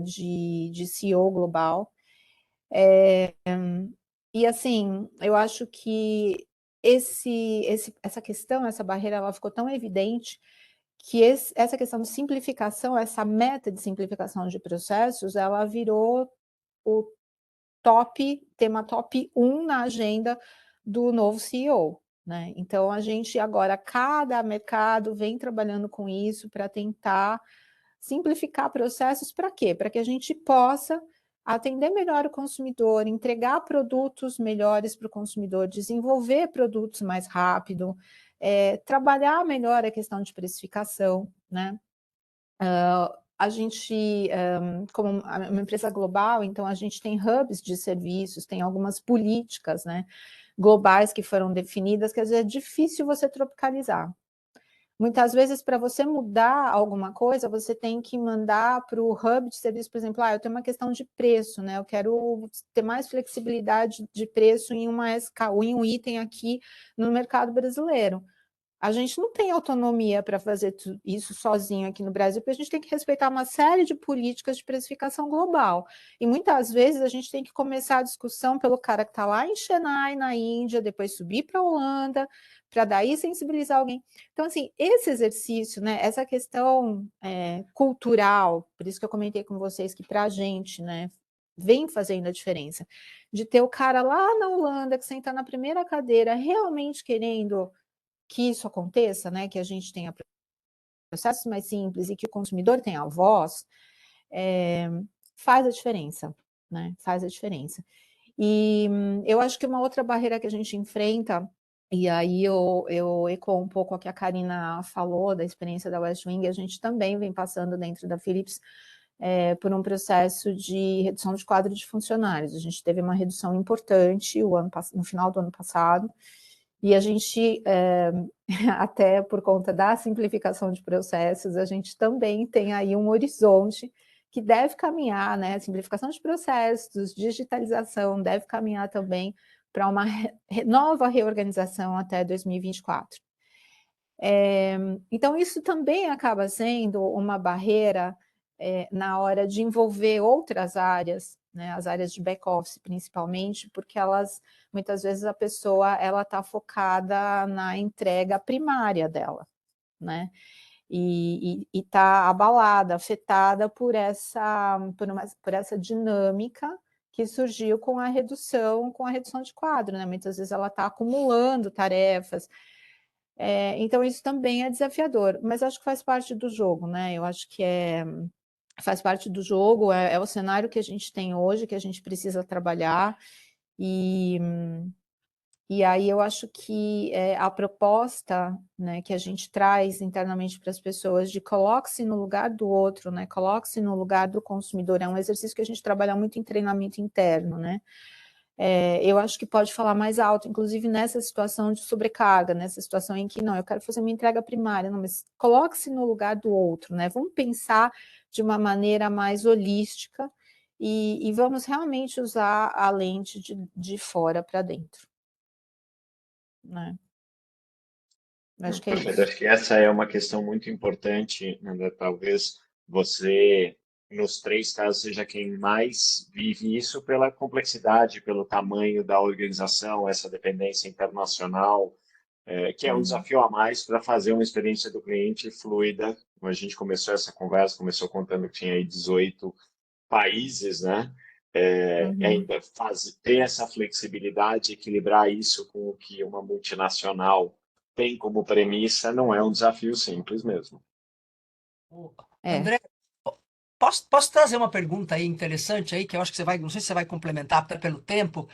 de CEO global. E, assim, eu acho que essa questão, essa barreira, ela ficou tão evidente que essa questão de simplificação, essa meta de simplificação de processos, ela virou o tema top 1 na agenda do novo CEO. Né? Então, a gente agora, cada mercado vem trabalhando com isso para tentar simplificar processos para quê? Para que a gente possa atender melhor o consumidor, entregar produtos melhores para o consumidor, desenvolver produtos mais rápido, trabalhar melhor a questão de precificação, né? A gente, como uma empresa global, então a gente tem hubs de serviços, tem algumas políticas, né, globais que foram definidas, quer dizer, é difícil você tropicalizar. Muitas vezes, para você mudar alguma coisa, você tem que mandar para o hub de serviço, por exemplo, eu tenho uma questão de preço, né? Eu quero ter mais flexibilidade de preço em uma SKU, em um item aqui no mercado brasileiro. A gente não tem autonomia para fazer isso sozinho aqui no Brasil, porque a gente tem que respeitar uma série de políticas de precificação global. E muitas vezes a gente tem que começar a discussão pelo cara que está lá em Chennai, na Índia, depois subir para a Holanda, para daí sensibilizar alguém. Então, assim, esse exercício, né, essa questão cultural, por isso que eu comentei com vocês que para a gente, né, vem fazendo a diferença, de ter o cara lá na Holanda que senta na primeira cadeira realmente querendo que isso aconteça, né, que a gente tenha processos mais simples e que o consumidor tenha a voz, faz a diferença, né, faz a diferença. E eu acho que uma outra barreira que a gente enfrenta, e aí eu ecoo um pouco o que a Karina falou da experiência da Westwing, a gente também vem passando dentro da Philips por um processo de redução de quadro de funcionários. A gente teve uma redução importante no final do ano passado, e a gente, até por conta da simplificação de processos, a gente também tem aí um horizonte que deve caminhar, né? Simplificação de processos, digitalização, deve caminhar também para uma nova reorganização até 2024. Então, isso também acaba sendo uma barreira na hora de envolver outras áreas, né, as áreas de back-office principalmente, porque muitas vezes a pessoa está focada na entrega primária dela, né? E está abalada, afetada por essa dinâmica que surgiu com a redução de quadro, né? Muitas vezes ela está acumulando tarefas. Então, isso também é desafiador, mas acho que faz parte do jogo, né? Eu acho que faz parte do jogo, é o cenário que a gente tem hoje, que a gente precisa trabalhar, e aí eu acho que a proposta, né, que a gente traz internamente para as pessoas de coloque-se no lugar do outro, né? Coloque-se no lugar do consumidor, é um exercício que a gente trabalha muito em treinamento interno, né? Eu acho que pode falar mais alto, inclusive nessa situação de sobrecarga, nessa situação em que, não, eu quero fazer minha entrega primária, não, mas coloque-se no lugar do outro, né? Vamos pensar de uma maneira mais holística e vamos realmente usar a lente de fora para dentro. né? Acho que é Perfeito. isso. Acho que essa é uma questão muito importante, André. Talvez você, nos três casos, seja quem mais vive isso pela complexidade, pelo tamanho da organização, essa dependência internacional, que é um Uhum, desafio a mais para fazer uma experiência do cliente fluida. Como a gente começou essa conversa, começou contando que tinha aí 18 países, né? uhum. Ainda ter essa flexibilidade, equilibrar isso com o que uma multinacional tem como premissa, não é um desafio simples mesmo. Ô, É. André, posso trazer uma pergunta aí interessante aí, que eu acho que você vai, não sei se você vai complementar até pelo tempo,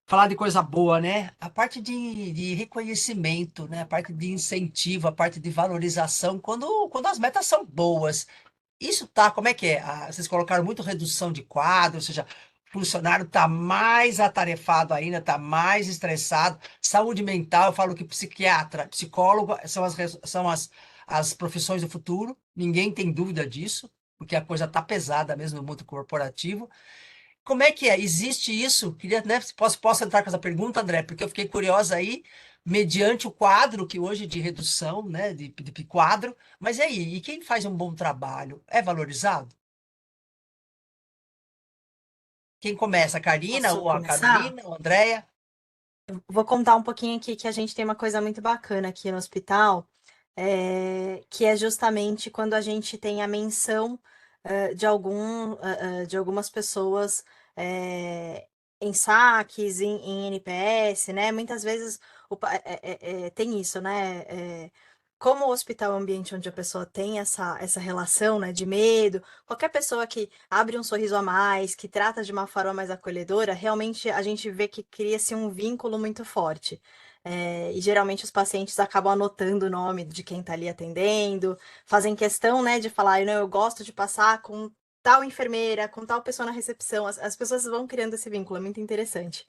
falar de coisa boa, né? A parte de reconhecimento, né? A parte de incentivo, a parte de valorização, quando as metas são boas. Isso tá, como é que é? Vocês colocaram muito redução de quadro, ou seja, o funcionário tá mais atarefado ainda, tá mais estressado. Saúde mental, eu falo que psiquiatra, psicólogo são as profissões do futuro, ninguém tem dúvida disso, porque a coisa tá pesada mesmo no mundo corporativo. Como é que é? Existe isso? Queria, né, se posso entrar com essa pergunta, André, porque eu fiquei curiosa aí, mediante o quadro que hoje de redução, né, de quadro, mas e aí, e quem faz um bom trabalho é valorizado? Quem começa? A Karina, Posso ou a começar? Carolina, ou a Andréia? Vou contar um pouquinho aqui que a gente tem uma coisa muito bacana aqui no hospital, que é justamente quando a gente tem a menção de algumas pessoas em saques, em NPS, né? Muitas vezes tem isso, né? Como o hospital é um ambiente onde a pessoa tem essa relação, né, de medo, qualquer pessoa que abre um sorriso a mais, que trata de uma forma mais acolhedora, realmente a gente vê que cria-se um vínculo muito forte. E geralmente os pacientes acabam anotando o nome de quem está ali atendendo, fazem questão, né, de falar, não, eu gosto de passar com tal enfermeira, com tal pessoa na recepção. As pessoas vão criando esse vínculo, é muito interessante.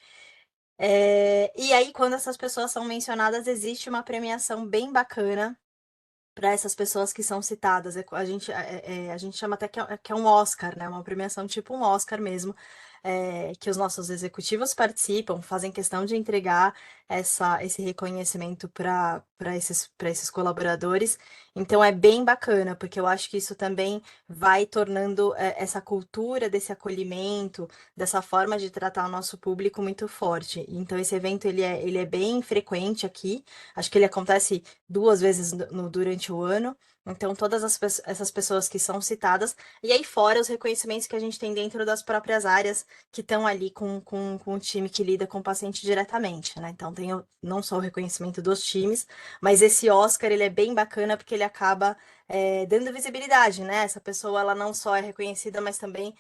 E aí, quando essas pessoas são mencionadas, existe uma premiação bem bacana para essas pessoas que são citadas. A gente chama até que é um Oscar, né? Uma premiação tipo um Oscar mesmo, que os nossos executivos participam, fazem questão de entregar esse reconhecimento para esses colaboradores. Então é bem bacana, porque eu acho que isso também vai tornando essa cultura desse acolhimento, dessa forma de tratar o nosso público muito forte. Então esse evento ele é bem frequente aqui. Acho que ele acontece 2 vezes durante o ano. Então, todas essas pessoas que são citadas, e aí fora os reconhecimentos que a gente tem dentro das próprias áreas que estão ali com o time que lida com o paciente diretamente, né? Então, tem não só o reconhecimento dos times, mas esse Oscar, ele é bem bacana porque ele acaba dando visibilidade, né? Essa pessoa, ela não só é reconhecida, mas também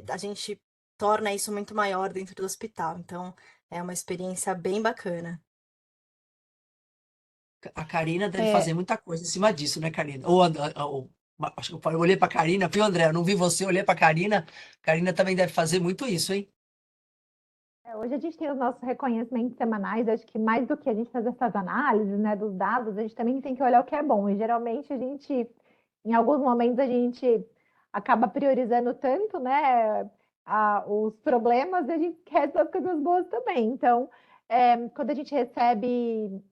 a gente torna isso muito maior dentro do hospital. Então, é uma experiência bem bacana. A Karina deve É, fazer muita coisa em cima disso, né, Karina? Acho que eu olhei para Karina, viu, André? Eu não vi você, eu olhei para Karina. Karina também deve fazer muito isso, hein? Hoje a gente tem os nossos reconhecimentos semanais, acho que mais do que a gente fazer essas análises, né, dos dados, a gente também tem que olhar o que é bom. E geralmente a gente, em alguns momentos, a gente acaba priorizando tanto, né, os problemas e a gente esquece as coisas boas também. Então, quando a gente recebe,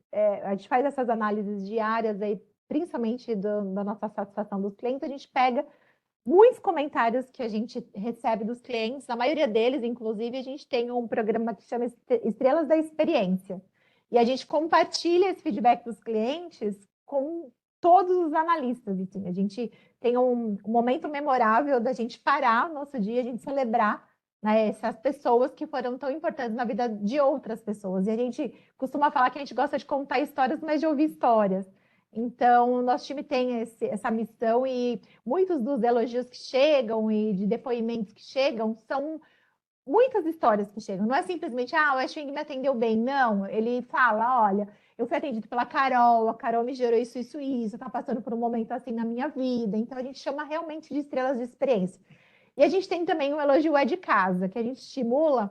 a gente faz essas análises diárias aí, principalmente da nossa satisfação dos clientes, a gente pega muitos comentários que a gente recebe dos clientes, a maioria deles, inclusive, a gente tem um programa que chama Estrelas da Experiência. E a gente compartilha esse feedback dos clientes com todos os analistas. Assim. A gente tem um momento memorável da gente parar o nosso dia, a gente celebrar, né, essas pessoas que foram tão importantes na vida de outras pessoas. E a gente costuma falar que a gente gosta de contar histórias, mas de ouvir histórias. Então, o nosso time tem essa missão e muitos dos elogios que chegam e de depoimentos que chegam são muitas histórias que chegam. Não é simplesmente, o Ashwing me atendeu bem. Não, ele fala, olha, eu fui atendido pela Carol, a Carol me gerou isso, isso, isso, tá passando por um momento assim na minha vida. Então, a gente chama realmente de estrelas de experiência. E a gente tem também o elogio é de casa, que a gente estimula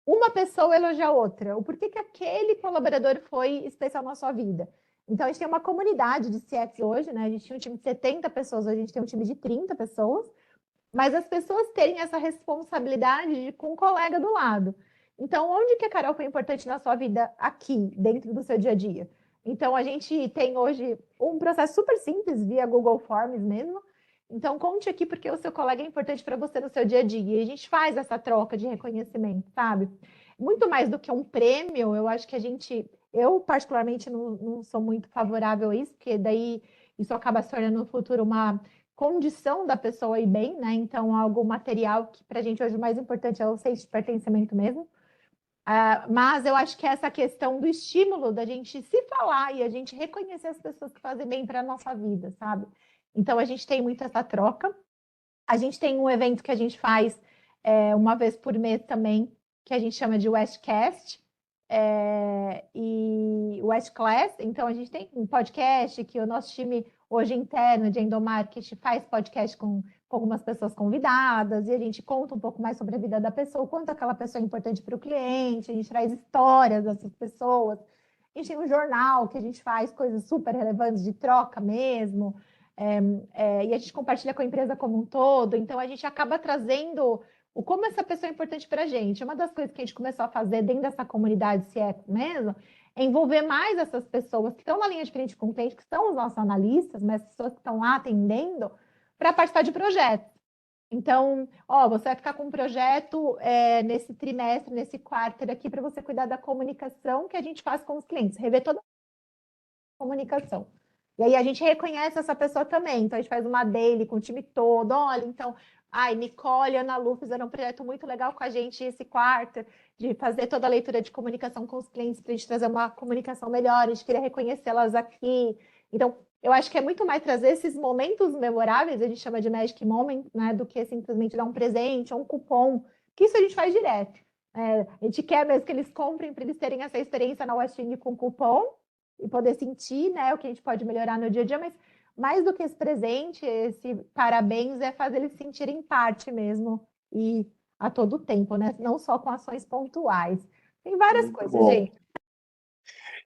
uma pessoa elogiar a outra. O porquê que aquele colaborador foi especial na sua vida. Então, a gente tem uma comunidade de CX hoje, né? A gente tinha um time de 70 pessoas, hoje a gente tem um time de 30 pessoas, mas as pessoas terem essa responsabilidade com um colega do lado. Então, onde que a Carol foi importante na sua vida aqui, dentro do seu dia a dia? Então, a gente tem hoje um processo super simples, via Google Forms mesmo. Então, conte aqui porque o seu colega é importante para você no seu dia a dia. E a gente faz essa troca de reconhecimento, sabe? Muito mais do que um prêmio, eu acho que eu particularmente não sou muito favorável a isso, porque daí isso acaba se tornando no futuro uma condição da pessoa ir bem, né? Então, algo material que para a gente hoje o mais importante é o senso de pertencimento mesmo. Mas eu acho que essa questão do estímulo da gente se falar e a gente reconhecer as pessoas que fazem bem para a nossa vida, sabe? Então a gente tem muito essa troca. A gente tem um evento que a gente faz uma vez por mês também, que a gente chama de Westcast e West Class. Então a gente tem um podcast que o nosso time hoje interno de endomarketing faz podcast com algumas pessoas convidadas, e a gente conta um pouco mais sobre a vida da pessoa, o quanto aquela pessoa é importante para o cliente, a gente traz histórias dessas pessoas. A gente tem um jornal que a gente faz coisas super relevantes de troca mesmo, e a gente compartilha com a empresa como um todo, então a gente acaba trazendo como essa pessoa é importante para a gente. Uma das coisas que a gente começou a fazer dentro dessa comunidade CIEP mesmo é envolver mais essas pessoas que estão na linha de frente com o cliente, que são os nossos analistas, mas pessoas que estão lá atendendo, para participar de projetos. Então, você vai ficar com um projeto nesse trimestre, nesse quarter aqui, para você cuidar da comunicação que a gente faz com os clientes, rever toda a comunicação. E aí a gente reconhece essa pessoa também. Então, a gente faz uma daily com o time todo. Olha, então, Nicole e Ana Lu fizeram um projeto muito legal com a gente esse quarto, de fazer toda a leitura de comunicação com os clientes, para a gente trazer uma comunicação melhor. A gente queria reconhecê-las aqui. Então, eu acho que é muito mais trazer esses momentos memoráveis, a gente chama de Magic Moment, né, do que simplesmente dar um presente ou um cupom, que isso a gente faz direto. A gente quer mesmo que eles comprem para eles terem essa experiência na Westwing com cupom e poder sentir, né, o que a gente pode melhorar no dia a dia, mas mais do que esse presente, esse parabéns, é fazer eles sentirem parte mesmo e a todo tempo, né? Não só com ações pontuais. Tem várias Muito coisas, bom. gente.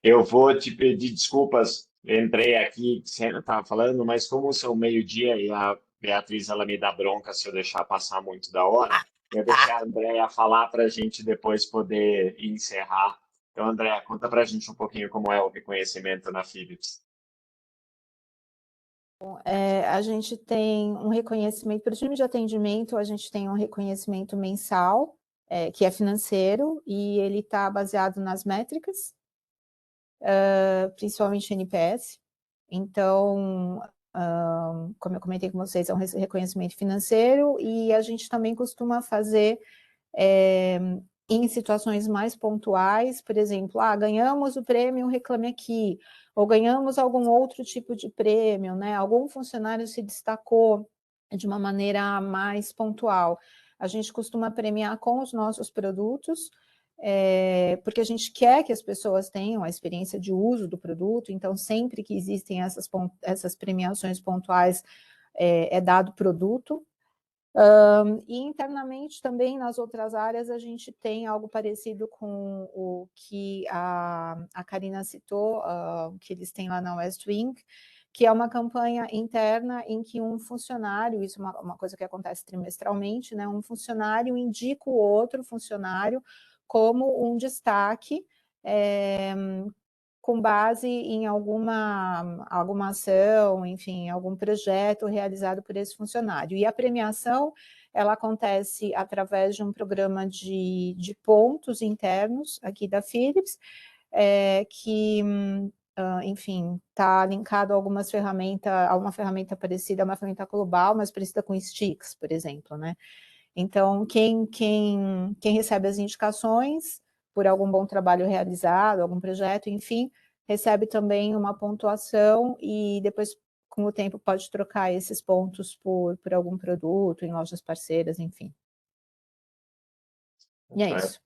Eu vou te pedir desculpas, entrei aqui, você não estava falando, mas como são meio-dia e a Beatriz ela me dá bronca se eu deixar passar muito da hora, eu deixei a Andréia falar para a gente depois poder encerrar. Então, Andréia, conta para a gente um pouquinho como é o reconhecimento na Philips. A gente tem um reconhecimento, para o time de atendimento, a gente tem um reconhecimento mensal, que é financeiro, e ele está baseado nas métricas, principalmente NPS. Então, como eu comentei com vocês, é um reconhecimento financeiro, e a gente também costuma fazer em situações mais pontuais, por exemplo, ganhamos o prêmio Reclame Aqui, ou ganhamos algum outro tipo de prêmio, né? Algum funcionário se destacou de uma maneira mais pontual. A gente costuma premiar com os nossos produtos, porque a gente quer que as pessoas tenham a experiência de uso do produto, então sempre que existem essas premiações pontuais, é dado produto. E internamente também nas outras áreas a gente tem algo parecido com o que a Karina citou, que eles têm lá na Westwing, que é uma campanha interna em que um funcionário, isso é uma coisa que acontece trimestralmente, né? Um funcionário indica o outro funcionário como um destaque, com base em alguma ação, enfim, algum projeto realizado por esse funcionário. E a premiação, ela acontece através de um programa de pontos internos aqui da Philips, que, enfim, está linkado a alguma ferramenta parecida, a uma ferramenta global, mas parecida com Stix, por exemplo, né? Então, quem recebe as indicações por algum bom trabalho realizado, algum projeto, enfim, recebe também uma pontuação e depois, com o tempo, pode trocar esses pontos por algum produto em lojas parceiras, enfim. E é isso.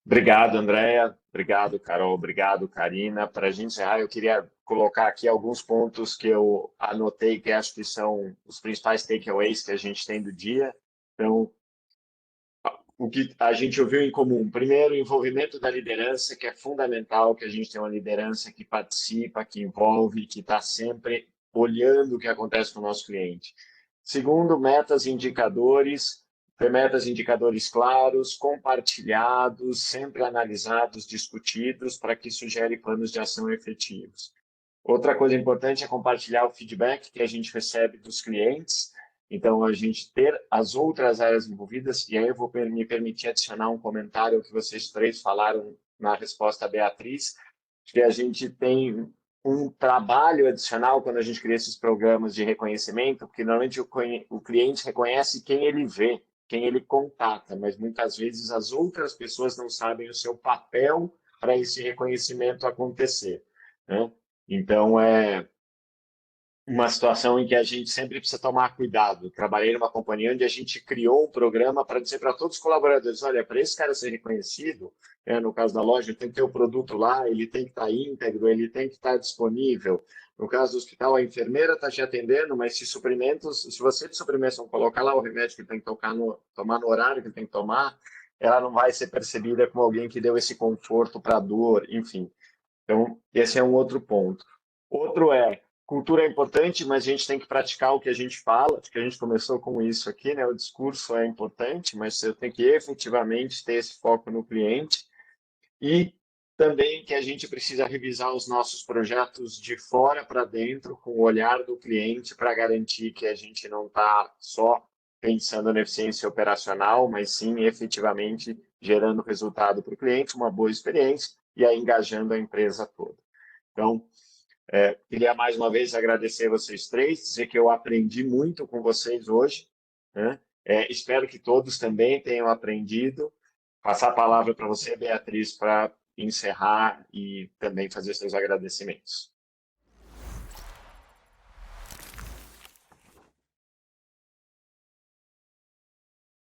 Obrigado, Andréia. Obrigado, Carol. Obrigado, Karina. Para a gente encerrar, eu queria colocar aqui alguns pontos que eu anotei que acho que são os principais takeaways que a gente tem do dia. Então, o que a gente ouviu em comum? Primeiro, o envolvimento da liderança, que é fundamental, que a gente tenha uma liderança que participa, que envolve, que está sempre olhando o que acontece com o nosso cliente. Segundo, metas e indicadores. ter metas e indicadores claros, compartilhados, sempre analisados, discutidos, para que isso gere planos de ação efetivos. Outra coisa importante é compartilhar o feedback que a gente recebe dos clientes. Então, a gente ter as outras áreas envolvidas, e aí eu vou me permitir adicionar um comentário que vocês três falaram na resposta à Beatriz, que a gente tem um trabalho adicional quando a gente cria esses programas de reconhecimento, porque normalmente o cliente reconhece quem ele vê, quem ele contata, mas muitas vezes as outras pessoas não sabem o seu papel para esse reconhecimento acontecer, né? Então, é uma situação em que a gente sempre precisa tomar cuidado. Trabalhei numa companhia onde a gente criou um programa para dizer para todos os colaboradores, olha, para esse cara ser reconhecido, no caso da loja, tem que ter o produto lá, ele tem que estar íntegro, ele tem que estar disponível. No caso do hospital, a enfermeira está te atendendo, mas se você de suprimentos não colocar lá o remédio que ele tem que tomar no horário que ele tem que tomar, ela não vai ser percebida como alguém que deu esse conforto para a dor, enfim. Então, esse é um outro ponto. Outro cultura é importante, mas a gente tem que praticar o que a gente fala. Acho que a gente começou com isso aqui, né? O discurso é importante, mas você tem que efetivamente ter esse foco no cliente. E também que a gente precisa revisar os nossos projetos de fora para dentro, com o olhar do cliente, para garantir que a gente não está só pensando na eficiência operacional, mas sim efetivamente gerando resultado para o cliente, uma boa experiência, e aí engajando a empresa toda. Então, queria mais uma vez agradecer a vocês três, dizer que eu aprendi muito com vocês hoje, né? Espero que todos também tenham aprendido. Passar a palavra para você, Beatriz, para encerrar e também fazer seus agradecimentos.